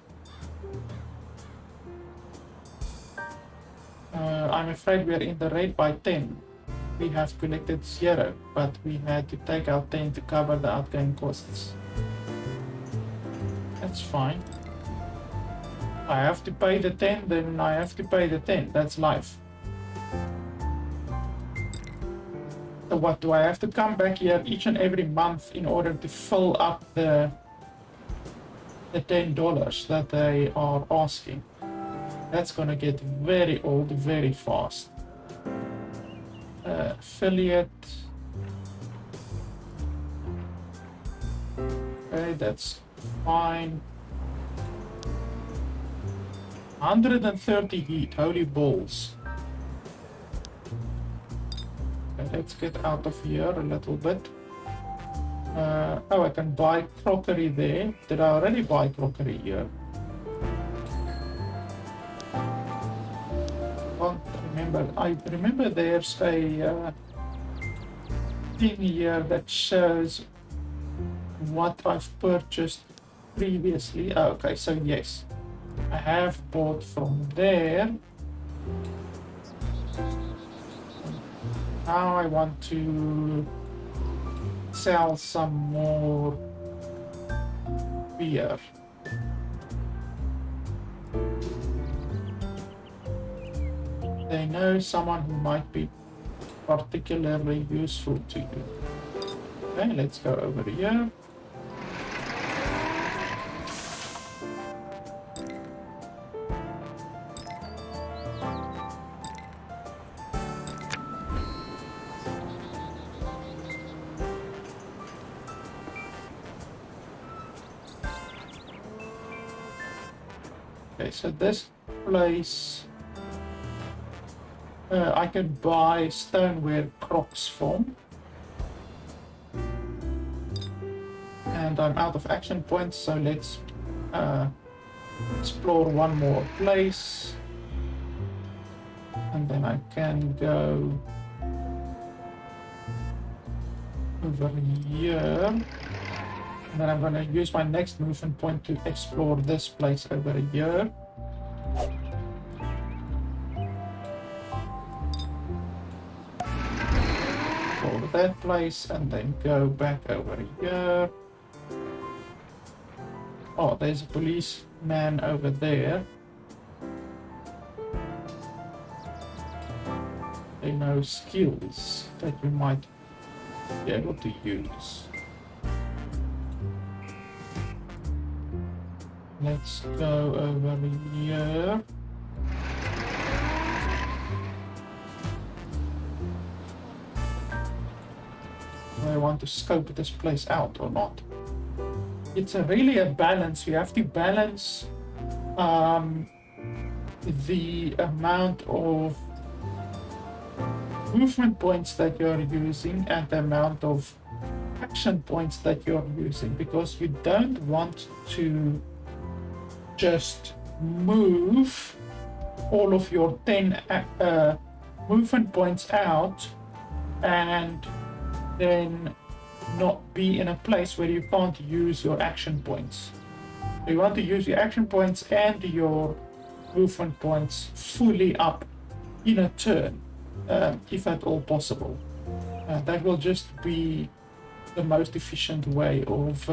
I'm afraid we are in the red by 10. We have collected 0, but we had to take out 10 to cover the outgoing costs. That's fine. I have to pay the 10, then I have to pay the 10. That's life. So what, do I have to come back here each and every month in order to fill up the $10 that they are asking? That's gonna get very old very fast. Affiliate. Okay, that's fine. 130 heat, holy balls. Okay, let's get out of here a little bit. Oh, I can buy crockery there. Did I already buy crockery here? Can't remember. I remember there's a thing here that shows what I've purchased previously. Oh, okay, so yes, I have bought from there. Now I want to sell some more beer. They know someone who might be particularly useful to you. Okay, let's go over here. Okay, so this place I can buy stoneware crocs from. And I'm out of action points, so let's explore one more place. And then I can go over here. And then I'm going to use my next movement point to explore this place over here. Explore that place and then go back over here. Oh, there's a policeman over there. They know skills that you might be able to use. Let's go over here. Do I want to scope this place out or not? It's really a balance. You have to balance the amount of movement points that you're using and the amount of action points that you're using, because you don't want to just move all of your 10 movement points out and then not be in a place where you can't use your action points. You want to use your action points and your movement points fully up in a turn, if at all possible. That will just be the most efficient way of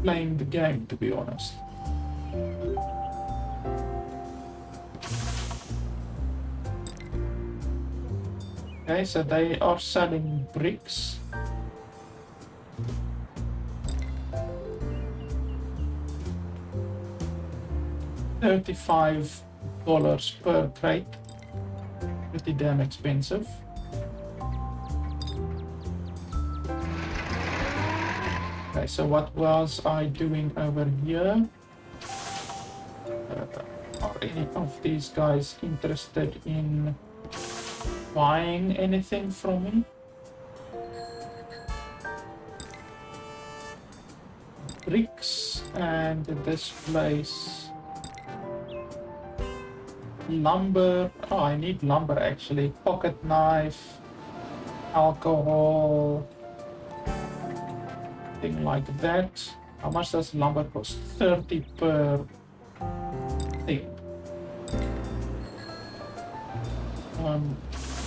playing the game, to be honest. Okay, so they are selling bricks. $35 per crate. Pretty damn expensive. Okay, so what was I doing over here? Are any of these guys interested in buying anything from me? Bricks and this place. Lumber. Oh, I need lumber actually. Pocket knife, alcohol, thing like that. How much does lumber cost? 30 per thing.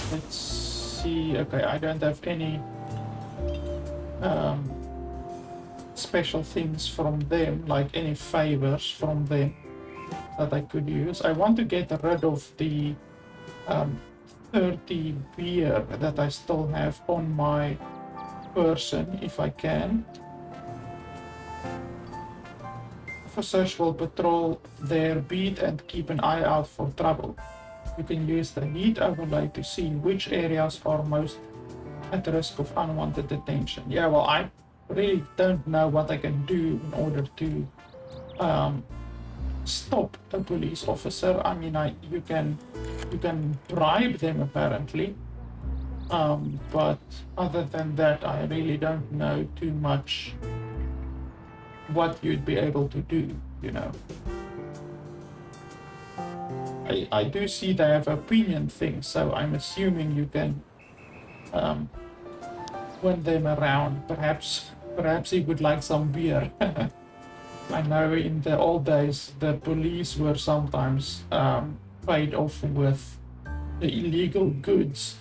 Let's see. Okay, I don't have any special things from them, like any favors from them that I could use. I want to get rid of the 30 beer that I still have on my person, if I can. Officers will patrol their beat and keep an eye out for trouble. You can use the heat overlay to see which areas are most at risk of unwanted attention. Yeah, well, I really don't know what I can do in order to stop a police officer. I mean, you can bribe them apparently, but other than that, I really don't know too much what you'd be able to do, you know. I do see they have opinion things, so I'm assuming you can win them around. Perhaps he would like some beer. I know in the old days the police were sometimes paid off with the illegal goods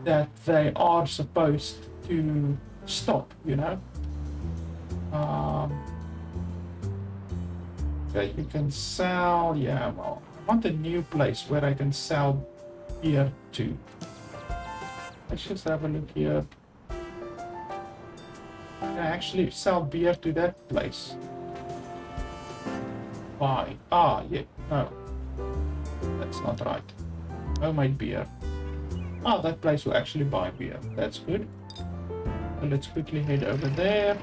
that they are supposed to stop, you know. Okay, you can sell, yeah, well, I want a new place where I can sell beer to. Let's just have a look here. Can I actually sell beer to that place? Buy. Ah, yeah, no. That's not right. Homemade beer. Ah, that place will actually buy beer. That's good. So let's quickly head over there.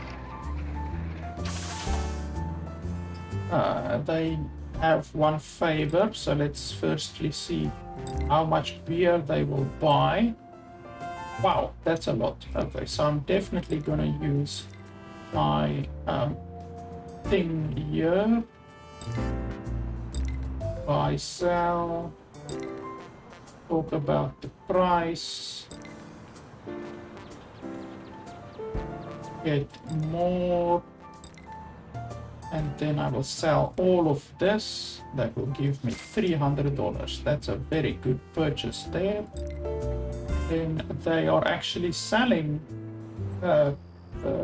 They have one favor, so let's firstly see how much beer they will buy. Wow, that's a lot. Okay, so I'm definitely gonna use my thing here. Buy, sell. Talk about the price. Get more. And then I will sell all of this. That will give me $300. That's a very good purchase there. Then they are actually selling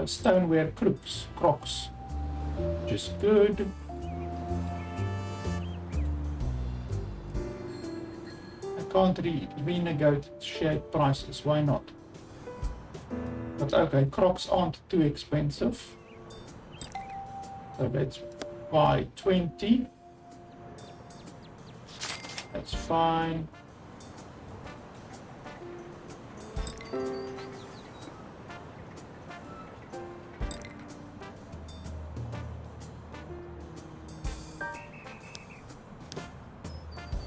stoneware crocs, which is good. I can't renegotiate prices, why not? But okay, crocs aren't too expensive. So let's buy 20. That's fine.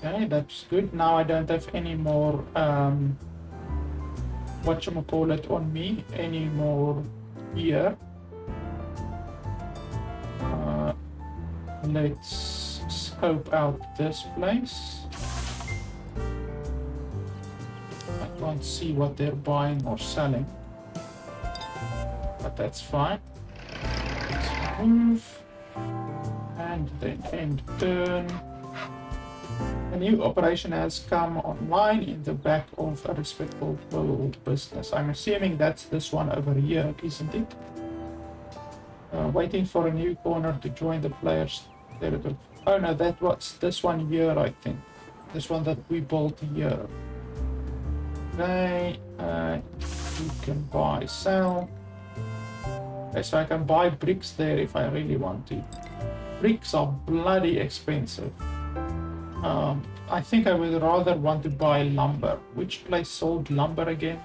Okay, that's good. Now I don't have any more whatchamacallit on me anymore here. Let's scope out this place. can't see what they're buying or selling. But that's fine. Let's move. And then end turn. A new operation has come online in the back of a respectable business. I'm assuming that's this one over here, isn't it? Waiting for a new corner to join the players' territory. Oh no, that was this one here, I think. This one that we built here. Okay, you can buy, sell. Okay, so I can buy bricks there if I really want to. Bricks are bloody expensive. I think I would rather want to buy lumber. Which place sold lumber again?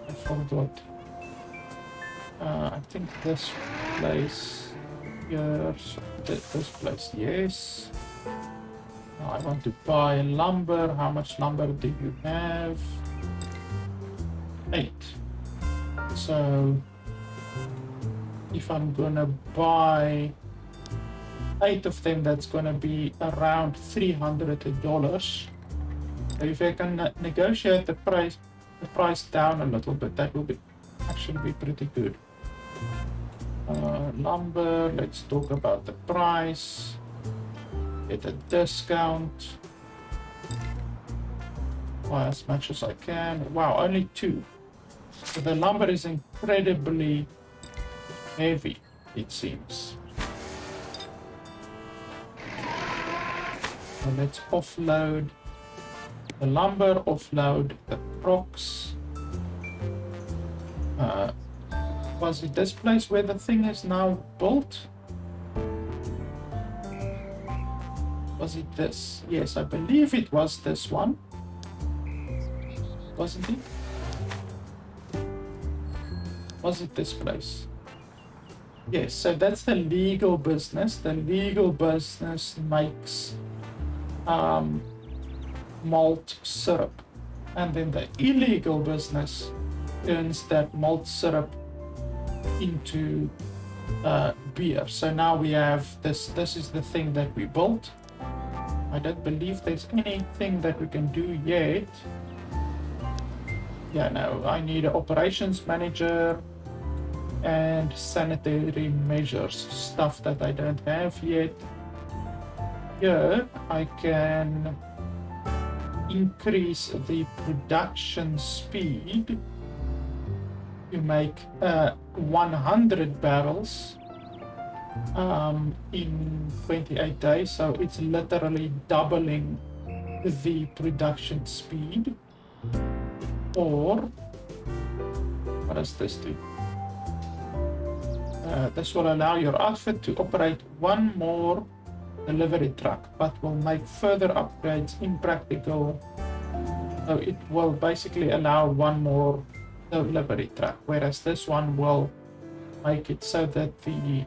I forgot. I think this place here. This place, yes. I want to buy lumber. How much lumber do you have? 8. So if I'm gonna buy 8 of them, that's gonna be around $300. So if I can negotiate the price down a little bit, that will be actually be pretty good. Lumber, let's talk about the price. Get a discount. Buy as much as I can. Wow, only 2. So the lumber is incredibly heavy, it seems. So let's offload the lumber, offload the rocks. Was it this place where the thing is now built? Was it this? Yes, I believe it was this one. Wasn't it? Was it this place? Yes, so that's the legal business. The legal business makes malt syrup. And then the illegal business turns that malt syrup into beer. So now we have this. This is the thing that we built. I don't believe there's anything that we can do yet. Yeah, no, I need an operations manager and sanitary measures, stuff that I don't have yet. Here, I can increase the production speed to make 100 barrels in 28 days, so it's literally doubling the production speed. Or what does this do? This will allow your outfit to operate one more delivery truck, but will make further upgrades impractical. So it will basically allow one more delivery truck, whereas this one will make it so that the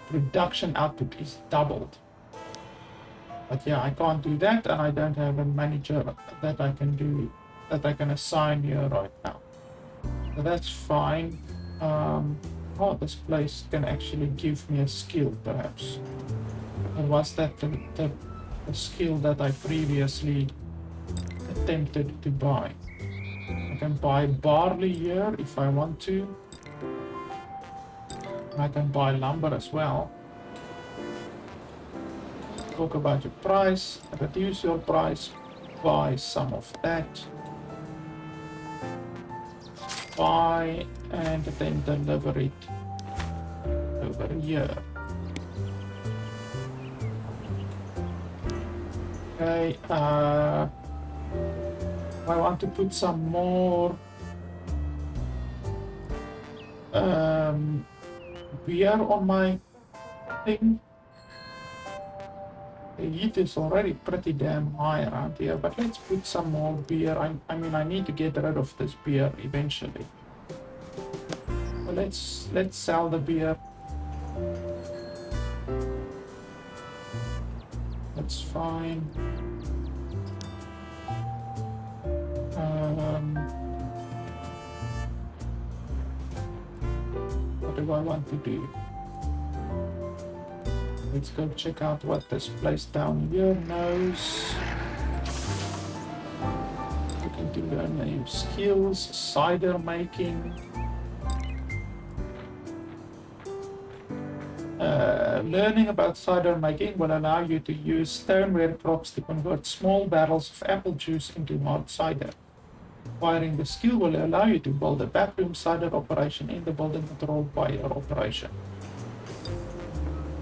production output is doubled. But yeah, I can't do that, and I don't have a manager that I can do, that I can assign here right now. So that's fine. Oh, this place can actually give me a skill, perhaps. Or was that the skill that I previously attempted to buy? I can buy barley here if I want to. I can buy lumber as well. Talk about your price, reduce your price, buy some of that. Buy and then deliver it over here. Okay, I want to put some more beer on my thing. The heat is already pretty damn high around here, but let's put some more beer. I mean, I need to get rid of this beer eventually. So let's sell the beer. That's fine. What do I want to do? Let's go check out what this place down here knows. to learn new skills. Cider making. Learning about cider making will allow you to use stoneware crops to convert small barrels of apple juice into hard cider. Acquiring the skill will allow you to build a backroom cider operation in the building controlled by your operation.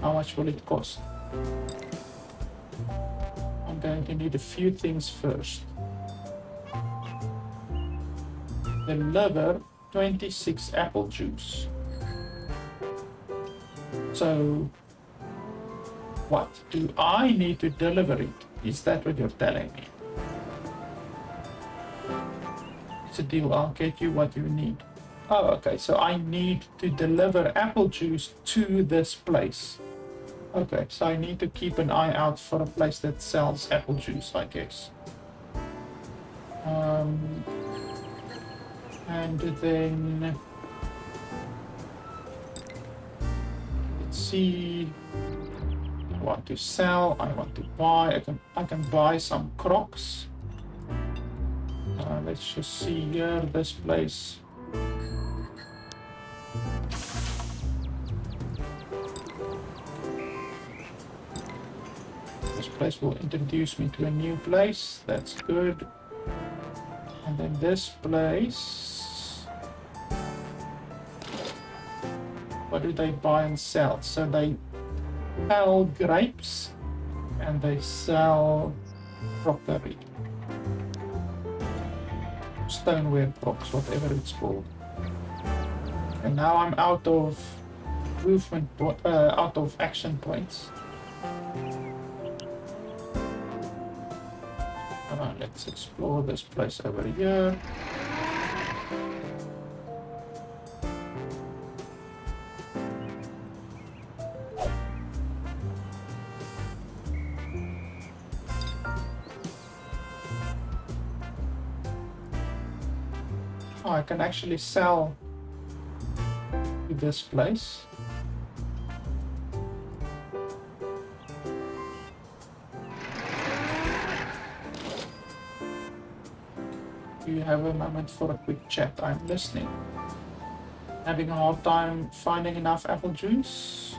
How much will it cost? I'm going to need a few things first. Deliver 26 apple juice. So, what? Do I need to deliver it? Is that what you're telling me? It's a deal, I'll get you what you need. Oh, okay, so I need to deliver apple juice to this place. Okay, so I need to keep an eye out for a place that sells apple juice, I guess. And then... let's see... I want to sell, I want to buy, I can buy some crocs. Let's just see here, this place. This place will introduce me to a new place, that's good. And then this place... what do they buy and sell? So they sell grapes and they sell crockery. Stoneware box, whatever it's called. And now I'm out of movement, out of action points. Let's explore this place over here. Oh, I can actually sell to this place. Do you have a moment for a quick chat? I'm listening. Having a hard time finding enough apple juice?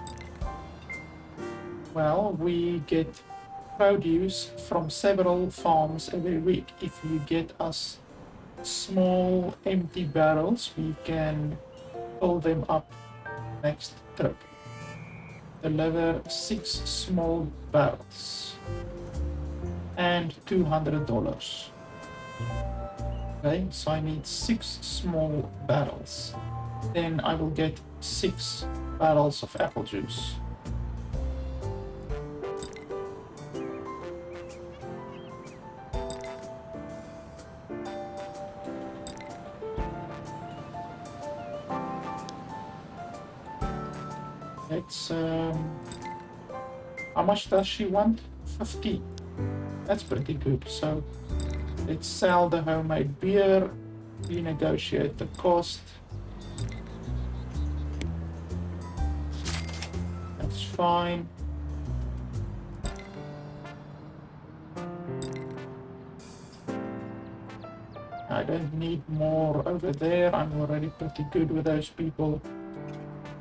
Well, we get produce from several farms every week. If you get us small empty barrels, we can fill them up next trip. Deliver 6 small barrels and $200. Okay, so I need 6 small barrels. Then I will get 6 barrels of apple juice. Let's how much does she want? 50. That's pretty good. So let's sell the homemade beer, renegotiate the cost. That's fine. I don't need more over there. I'm already pretty good with those people.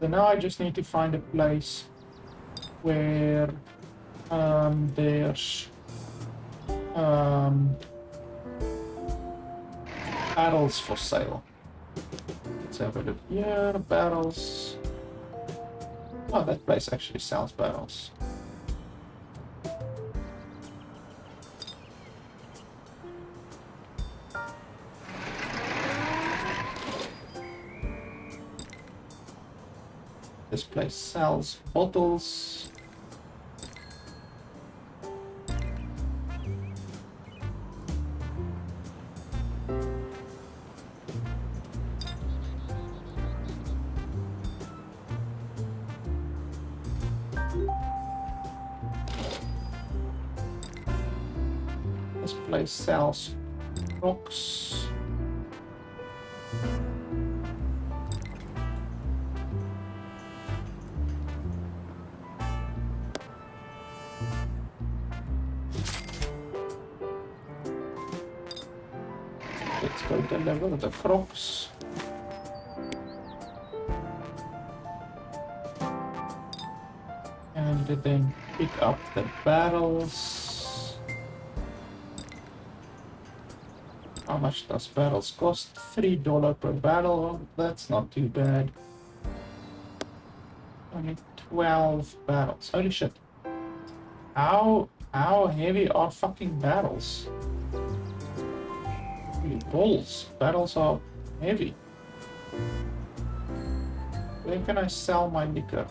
So now I just need to find a place where there's barrels for sale. Let's have a look here. Barrels. Oh, that place actually sells barrels. This place sells bottles. This place sells rocks. let's go deliver the crops. And then pick up the barrels. How much does barrels cost? $3 per barrel. That's not too bad. Only 12 barrels. Holy shit. How heavy are fucking barrels? Holy balls. Barrels are heavy. Where can I sell my liquor?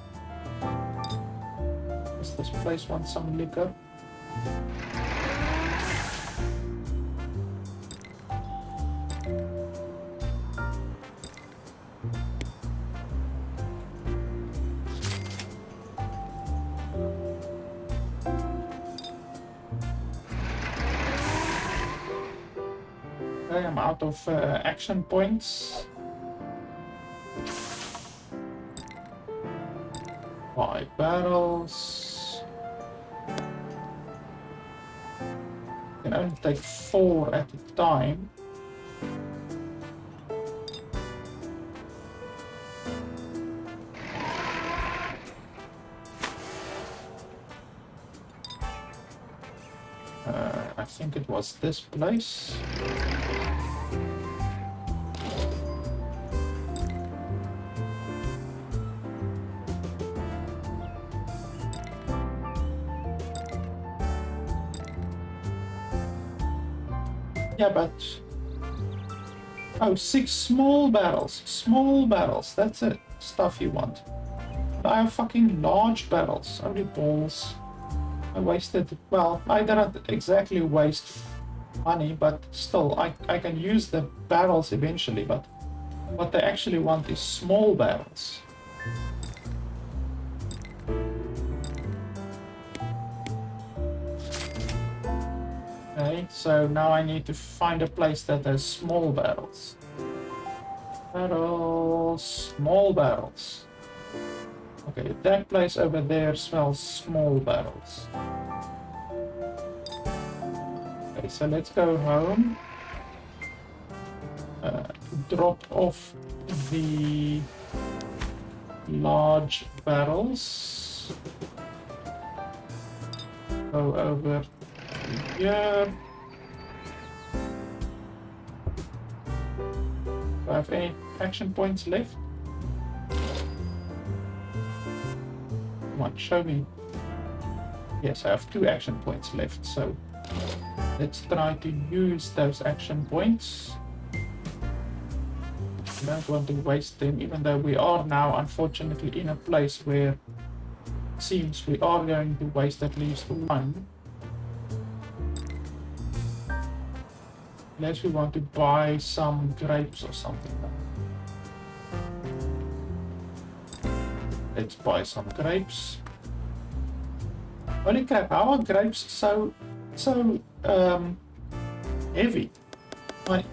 Does this place want some liquor? Okay, I'm out of action points. 5 barrels. Can only take 4 at a time. I think it was this place. Yeah, but... Oh, 6 small barrels. Small barrels, that's it. Stuff you want. But I have fucking large barrels. Holy balls. I wasted... Well, I didn't exactly waste money, but still, I can use the barrels eventually, but what they actually want is small barrels. Okay, so now I need to find a place that has small barrels. Barrels, small barrels. Okay, that place over there smells small barrels. Okay, so let's go home. Drop off the large barrels. Go over here. Do I have any action points left? Come on, show me. Yes, I have 2 action points left, so let's try to use those action points. I don't want to waste them, even though we are now unfortunately in a place where it seems we are going to waste at least 1. Unless we want to buy some grapes or something. Let's buy some grapes. Holy crap, how are grapes so heavy?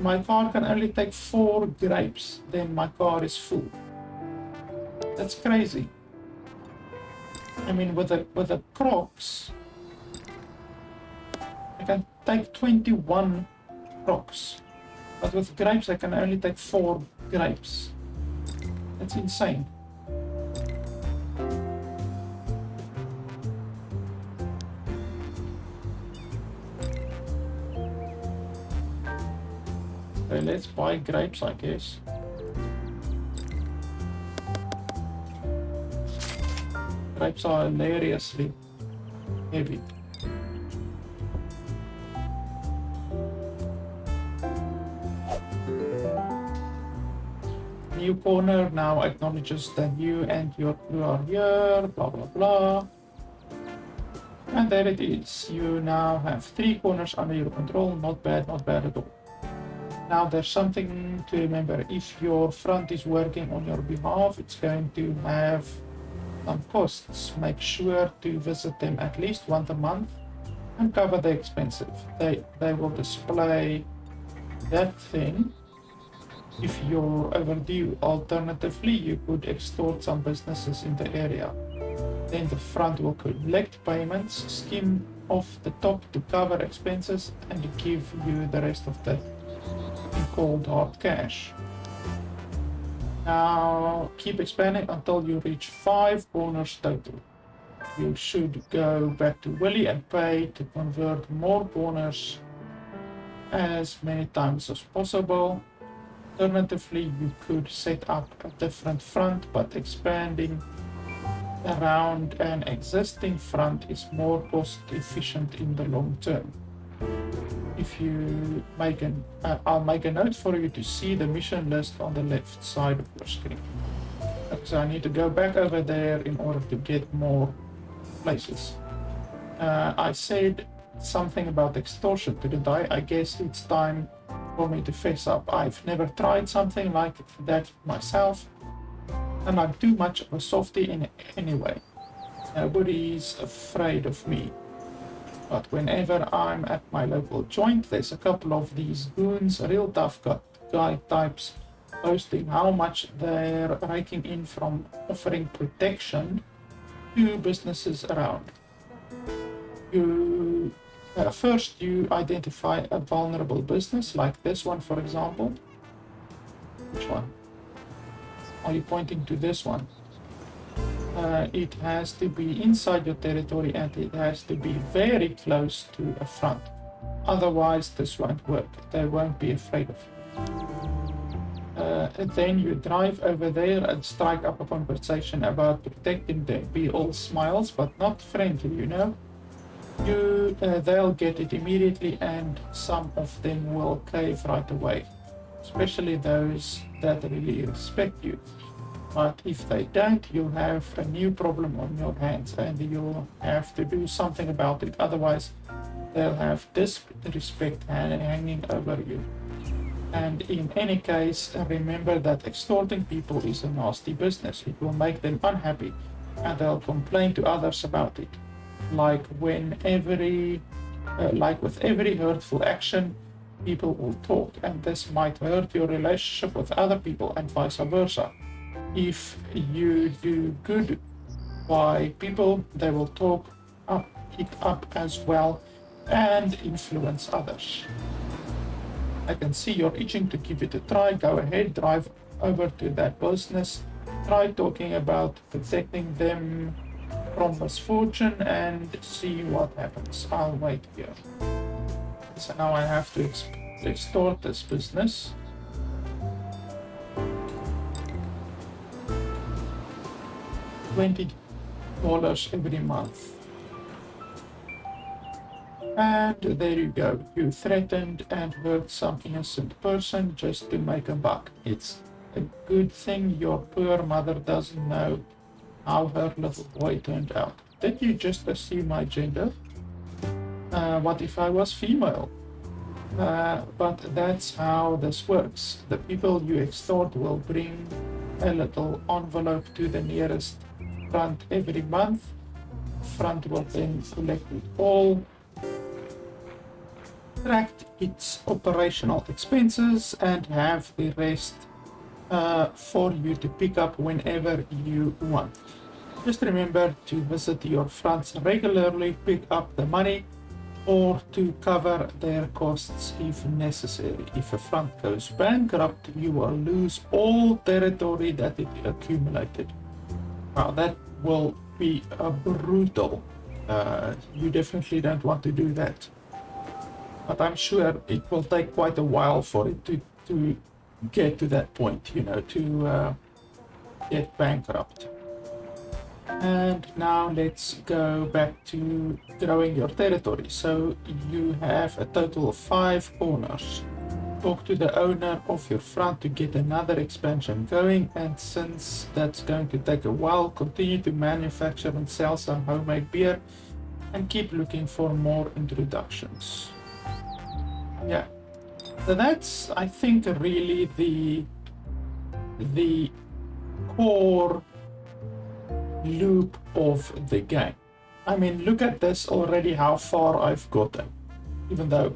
My car can only take 4 grapes, then my car is full. That's crazy. I mean, with the crocs, I can take 21 crocs, but with grapes I can only take 4 grapes. That's insane. So let's buy grapes, I guess. Grapes are hilariously heavy. New corner now acknowledges that you and your crew are here, blah blah blah. And there it is. You now have 3 corners under your control. Not bad at all. Now there's something to remember. If your front is working on your behalf, it's going to have some costs. Make sure to visit them at least once a month and cover the expenses. They will display that thing if you're overdue. Alternatively, you could extort some businesses in the area. Then the front will collect payments, skim off the top to cover expenses, and give you the rest of the in cold hard cash. Now keep expanding until you reach 5 corners total. You should go back to Willy and pay to convert more corners as many times as possible. Alternatively, you could set up a different front, but expanding around an existing front is more cost efficient in the long term. If you make I'll make a note for you to see the mission list on the left side of your screen. So I need to go back over there in order to get more places. I said something about extortion, didn't I? I guess it's time for me to face up. I've never tried something like that myself, and I'm too much of a softie in any way. Nobody's afraid of me. But whenever I'm at my local joint, there's a couple of these goons, real tough guy types, posting how much they're raking in from offering protection to businesses around. First, you identify a vulnerable business, like this one, for example. Which one? Are you pointing to this one? It has to be inside your territory and it has to be very close to a front. Otherwise, this won't work. They won't be afraid of you. And then you drive over there and strike up a conversation about protecting them. Be all smiles, but not friendly, you know? They'll get it immediately, and some of them will cave right away, especially those that really respect you. But if they don't, you'll have a new problem on your hands, and you'll have to do something about it. Otherwise, they'll have disrespect hanging over you. And in any case, remember that extorting people is a nasty business. It will make them unhappy, and they'll complain to others about it. Like with every hurtful action, people will talk, and this might hurt your relationship with other people and vice versa. If you do good by people, they will talk it up as well and influence others. I can see you're itching to give it a try. Go ahead, drive over to that business, try talking about protecting them from misfortune and see what happens. I'll wait here. So now I have to extort this business. $20 every month. And there you go. You threatened and hurt some innocent person just to make a buck. It's a good thing your poor mother doesn't know how her little boy turned out. Did you just assume my gender? What if I was female? But that's how this works. The people you extort will bring a little envelope to the nearest front every month. Front will then collect it all, track its operational expenses, and have the rest for you to pick up whenever you want. Just remember to visit your fronts regularly, pick up the money, or to cover their costs if necessary. If a front goes bankrupt, you will lose all territory that it accumulated. Now that will be brutal. You definitely don't want to do that. But I'm sure it will take quite a while for it to get to that point, you know, to get bankrupt. And now let's go back to growing your territory. So you have a total of 5 corners. Talk to the owner of your front to get another expansion going, and since that's going to take a while, continue to manufacture and sell some homemade beer and keep looking for more introductions. Yeah, so that's, I think, really the core loop of the game. I mean, look at this already, how far I've gotten, even though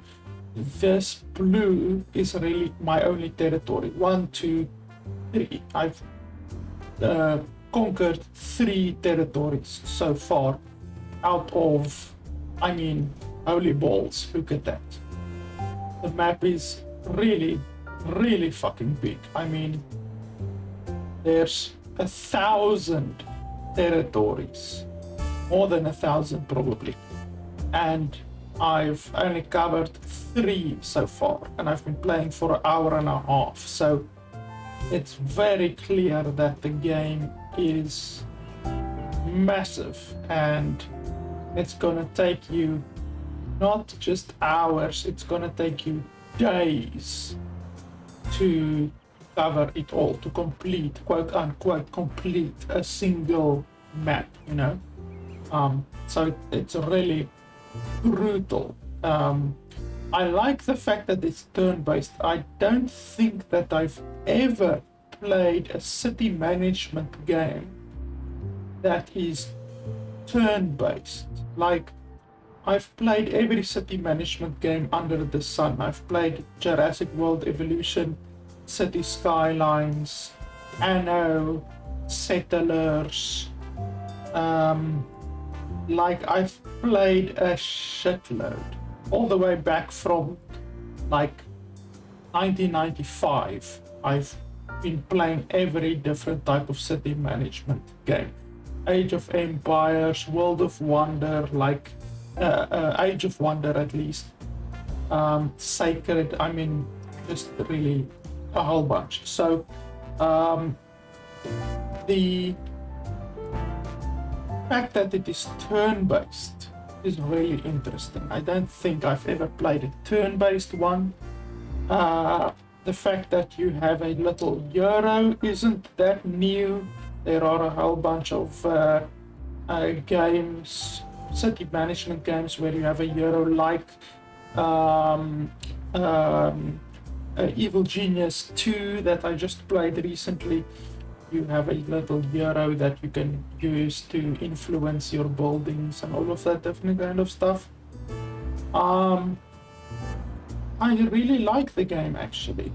this blue is really my only territory. 1, 2, 3. I've conquered 3 territories so far out of, I mean, holy balls, look at that. The map is really, really fucking big. I mean, there's 1,000 territories, more than 1,000 probably, and I've only covered 3 so far, and I've been playing for an hour and a half, so it's very clear that the game is massive, and it's gonna take you not just hours, it's gonna take you days to cover it all, to complete, quote unquote, complete a single map, you know. So it's really brutal. I like the fact that it's turn-based. I don't think that I've ever played a city management game that is turn-based. Like, I've played every city management game under the sun. I've played Jurassic World Evolution, City Skylines, Anno, Settlers. Like, I've played a shitload, all the way back from like 1995. I've been playing every different type of city management game. Age of Empires, World of Wonder, like Age of Wonder at least, Sacred, I mean, just really a whole bunch. So the fact that it is turn-based is really interesting. I don't think I've ever played a turn-based one. The fact that you have a little euro isn't that new. There are a whole bunch of games, city management games, where you have a euro, like Evil Genius 2 that I just played recently. You have a little euro that you can use to influence your buildings and all of that different kind of stuff. I really like the game, actually.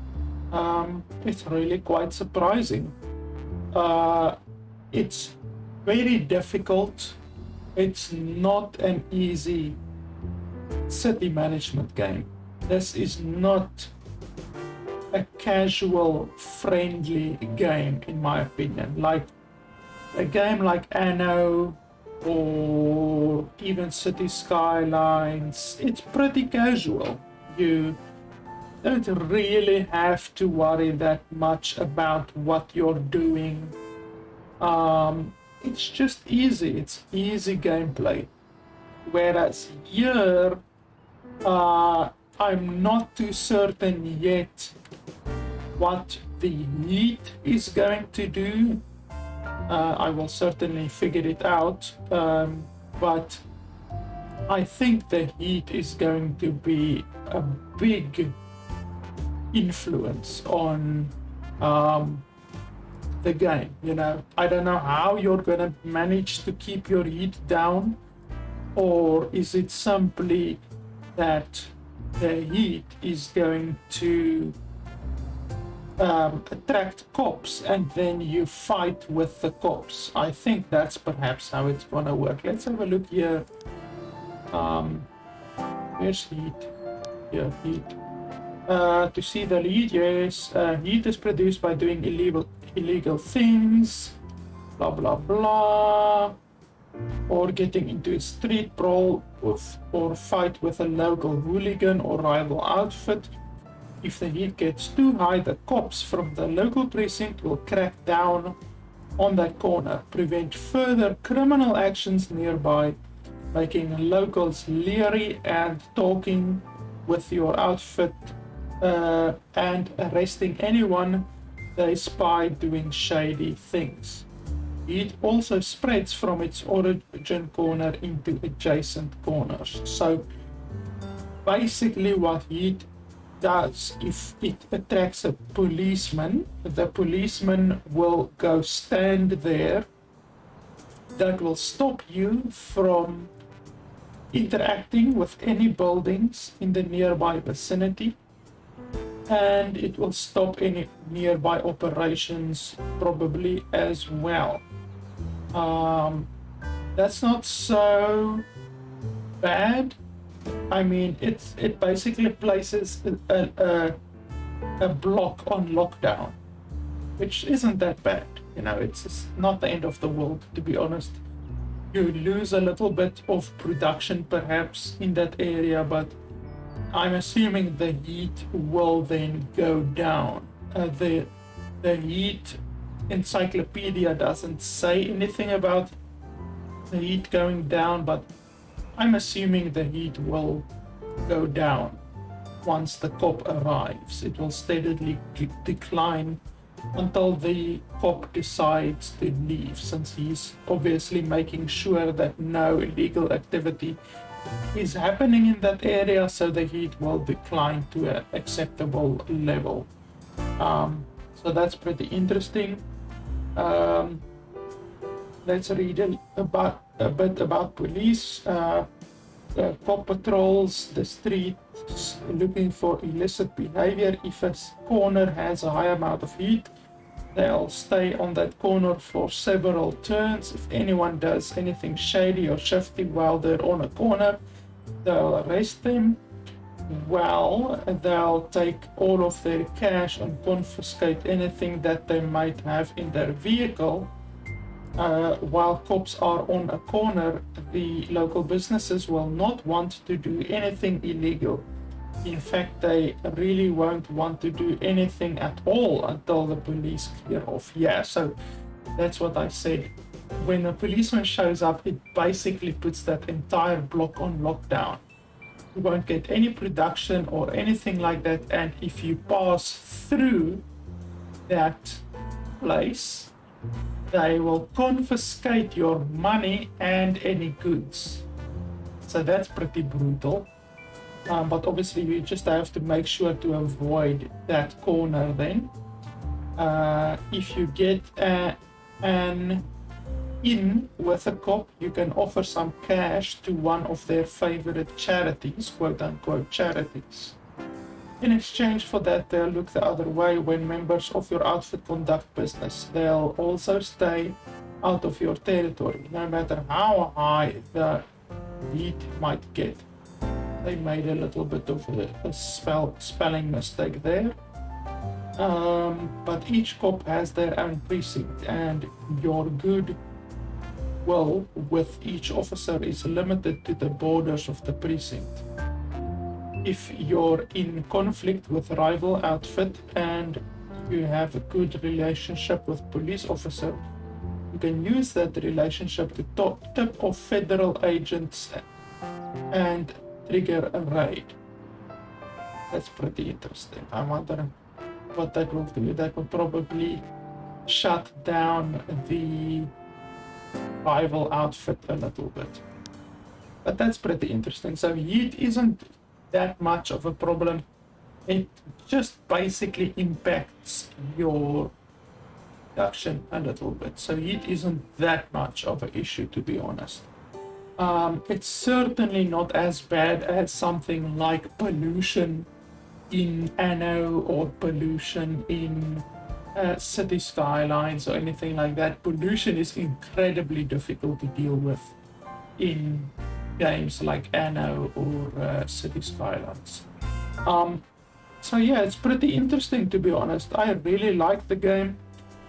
It's really quite surprising. It's very difficult. It's not an easy city management game. This is not a casual, friendly game, in my opinion. Like a game like Anno or even City Skylines, it's pretty casual. You don't really have to worry that much about what you're doing. It's just easy. It's easy gameplay. Whereas here, I'm not too certain yet what the heat is going to do. I will certainly figure it out, but I think the heat is going to be a big influence on the game. You know, I don't know how you're gonna manage to keep your heat down, or is it simply that the heat is going to attract cops and then you fight with the cops. I think that's perhaps how it's gonna work. Let's have a look here. Where's heat? Here, heat. To see the lead, yes. Heat is produced by doing illegal things, blah blah blah, or getting into a street brawl or fight with a local hooligan or rival outfit. If the heat gets too high, the cops from the local precinct will crack down on that corner, prevent further criminal actions nearby, making locals leery and talking with your outfit, and arresting anyone they spy doing shady things. Heat also spreads from its origin corner into adjacent corners. So basically what heat does, if it attracts a policeman, the policeman will go stand there. That will stop you from interacting with any buildings in the nearby vicinity, and it will stop any nearby operations probably as well. That's not so bad. I mean, it basically places a a block on lockdown, which isn't that bad. It's not the end of the world, to be honest. You lose a little bit of production perhaps in that area, but I'm assuming the heat will then go down. The heat encyclopedia doesn't say anything about the heat going down, but I'm assuming the heat will go down once the cop arrives. It will steadily decline until the cop decides to leave, since he's obviously making sure that no illegal activity is happening in that area, so the heat will decline to an acceptable level. So that's pretty interesting. Let's read a bit about police. Cop patrols the streets looking for illicit behavior. If a corner has a high amount of heat, they'll stay on that corner for several turns. If anyone does anything shady or shifty while they're on a corner, they'll arrest them. Well, they'll take all of their cash and confiscate anything that they might have in their vehicle. While cops are on a corner, the local businesses will not want to do anything illegal. In fact, they really won't want to do anything at all until the police clear off. Yeah, so that's what I said. When a policeman shows up, it basically puts that entire block on lockdown. You won't get any production or anything like that, and if you pass through that place, they will confiscate your money and any goods. So that's pretty brutal. But obviously you just have to make sure to avoid that corner then. If you get an in with a cop, you can offer some cash to one of their favorite charities, quote unquote charities. In exchange for that, they'll look the other way when members of your outfit conduct business. They'll also stay out of your territory, no matter how high the heat might get. They made a little bit of a spelling mistake there. But each cop has their own precinct, and your good will with each officer is limited to the borders of the precinct. If you're in conflict with a rival outfit and you have a good relationship with police officer, you can use that relationship to tip off federal agents and trigger a raid. That's pretty interesting. I wonder what that will do. That will probably shut down the rival outfit a little bit. But that's pretty interesting. So heat isn't that much of a problem. It just basically impacts your production a little bit. So heat isn't that much of an issue, to be honest. It's certainly not as bad as something like pollution in Anno or pollution in city skylines or anything like that. Pollution is incredibly difficult to deal with in games like Anno or City Skylines. So yeah, it's pretty interesting, to be honest. I really like the game.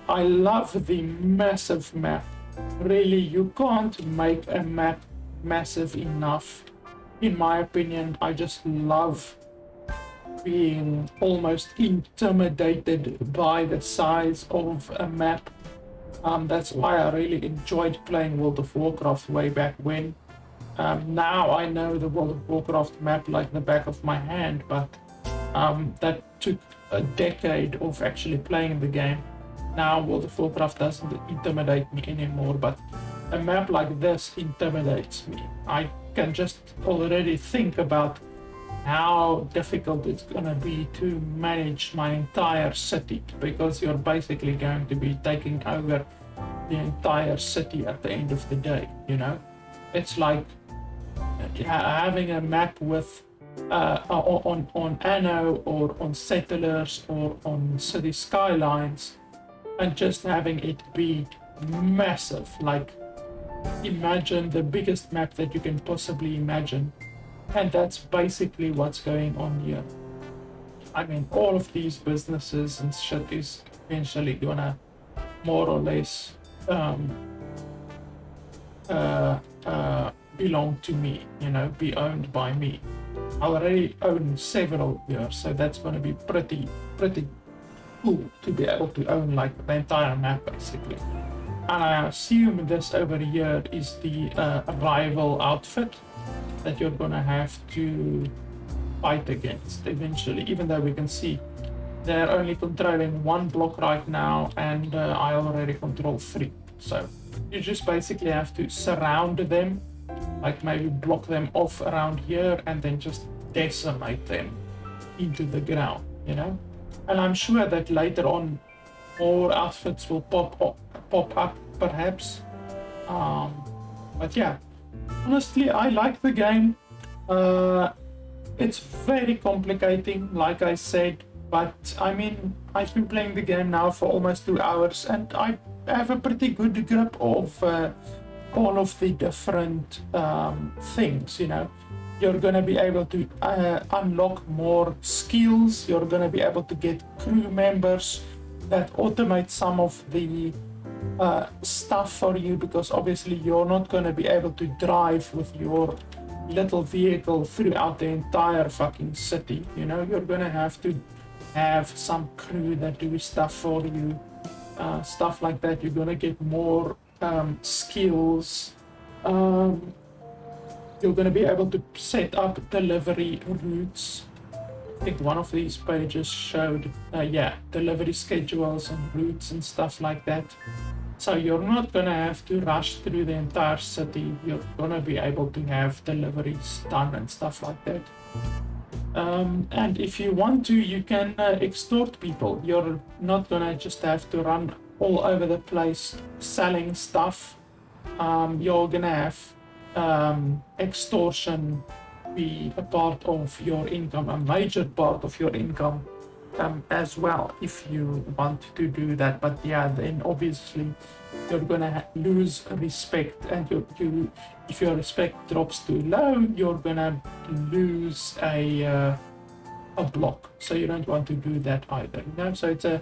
I love the massive map. Really, you can't make a map massive enough. In my opinion, I just love being almost intimidated by the size of a map. That's why I really enjoyed playing World of Warcraft way back when. Now I know the World of Warcraft map like the back of my hand, but that took a decade of actually playing the game. Now World of Warcraft doesn't intimidate me anymore, but a map like this intimidates me. I can just already think about how difficult it's gonna be to manage my entire city, because you're basically going to be taking over the entire city at the end of the day, you know? It's like having a map with on Anno or on Settlers or on City Skylines and just having it be massive. Like, imagine the biggest map that you can possibly imagine, and that's basically what's going on here. I mean, all of these businesses and shit is eventually gonna more or less belong to me, you know, be owned by me. I already own several here, so that's gonna be pretty cool to be able to own like the entire map basically. And I assume this over here is the rival outfit that you're gonna have to fight against eventually, even though we can see they're only controlling one block right now, and I already control 3. So you just basically have to surround them, like maybe block them off around here, and then just decimate them into the ground, you know? And I'm sure that later on more outfits will pop up perhaps. But yeah, honestly, I like the game. It's very complicating, like I said, but I mean, I've been playing the game now for almost 2 hours, and I have a pretty good grip of all of the different things, you know. You're gonna be able to unlock more skills. You're gonna be able to get crew members that automate some of the stuff for you, because obviously you're not gonna be able to drive with your little vehicle throughout the entire fucking city, you know. You're gonna have to have some crew that do stuff for you, stuff like that. You're gonna get more skills. You're gonna be able to set up delivery routes. I think one of these pages showed, delivery schedules and routes and stuff like that. So you're not gonna have to rush through the entire city. You're gonna be able to have deliveries done and stuff like that. And if you want to, you can extort people. You're not gonna just have to run all over the place selling stuff. You're gonna have extortion be a part of your income, a major part of your income as well, if you want to do that. But yeah, then obviously you're gonna lose respect, and if your respect drops too low, you're gonna lose a block. So you don't want to do that either, you know. So it's a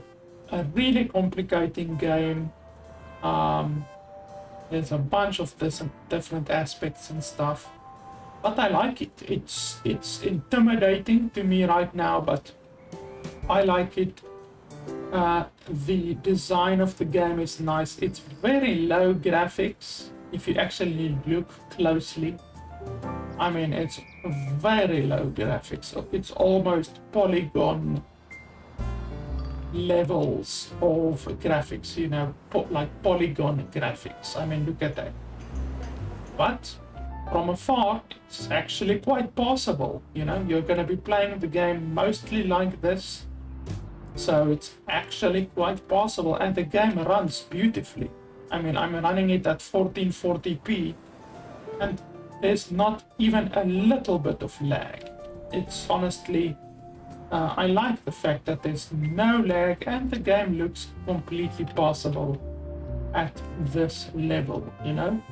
really complicating game. There's a bunch of different aspects and stuff, but I like it. It's intimidating to me right now, but I like it. The design of the game is nice. It's very low graphics if you actually look closely. I mean, it's very low graphics. It's almost polygon levels of graphics, you know, like polygon graphics. I mean, look at that. But from afar, it's actually quite passable. You know, you're going to be playing the game mostly like this, so it's actually quite passable, and the game runs beautifully. I mean, I'm running it at 1440p, and there's not even a little bit of lag. It's honestly, I like the fact that there's no lag, and the game looks completely passable at this level, you know.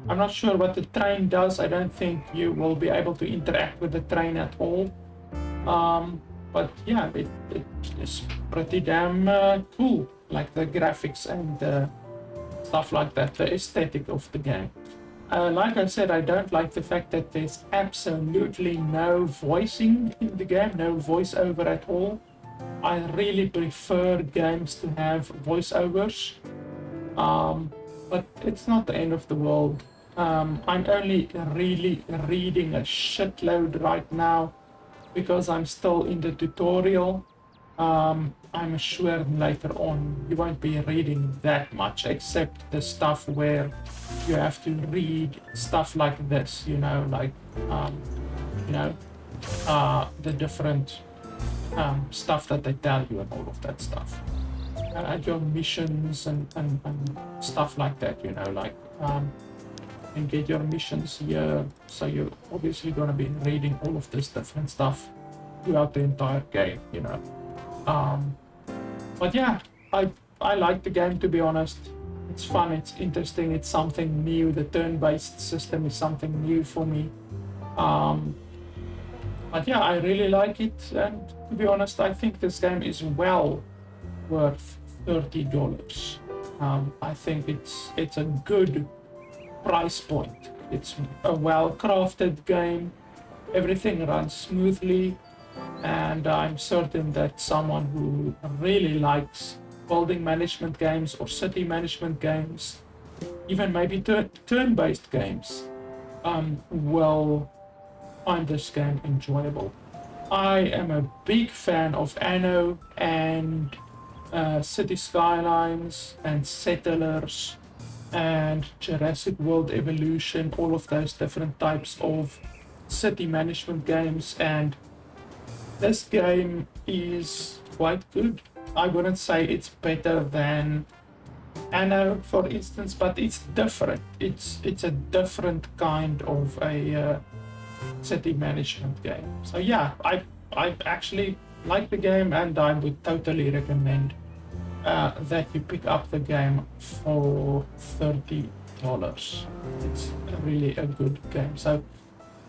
I'm not sure what the train does. I don't think you will be able to interact with the train at all. But yeah, it is pretty damn cool, like the graphics and stuff like that, the aesthetic of the game. Like I said, I don't like the fact that there's absolutely no voicing in the game, no voiceover at all. I really prefer games to have voiceovers, but it's not the end of the world. I'm only really reading a shitload right now because I'm still in the tutorial. I'm sure later on you won't be reading that much, except the stuff where you have to read stuff like this, you know, like the different stuff that they tell you and all of that stuff, and your missions and stuff like that, you know, like and get your missions here. So you're obviously going to be reading all of this different stuff throughout the entire game, you know. But yeah, I like the game, to be honest. It's fun, it's interesting, it's something new. The turn-based system is something new for me. But yeah, I really like it, and to be honest, I think this game is well worth $30. I think it's a good price point. It's a well-crafted game. Everything runs smoothly, and I'm certain that someone who really likes building management games or city management games, even maybe turn-based games, will find this game enjoyable. I am a big fan of Anno and City Skylines and Settlers and Jurassic World Evolution, all of those different types of city management games, and this game is quite good. I wouldn't say it's better than Anno, for instance, but it's different. It's a different kind of a city management game. So yeah, I actually like the game, and I would totally recommend that you pick up the game for $30. It's really a good game. So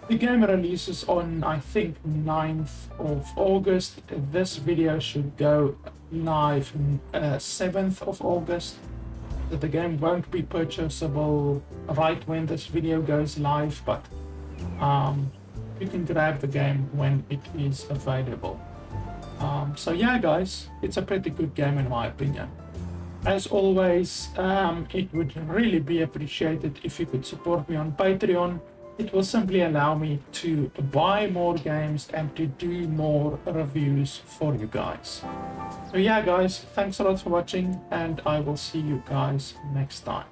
the game releases on, I think, 9th of August. This video should go live 7th of August. So the game won't be purchasable right when this video goes live, but you can grab the game when it is available. So yeah, guys, it's a pretty good game in my opinion. As always, it would really be appreciated if you could support me on Patreon. It will simply allow me to buy more games and to do more reviews for you guys. So yeah, guys, thanks a lot for watching, and I will see you guys next time.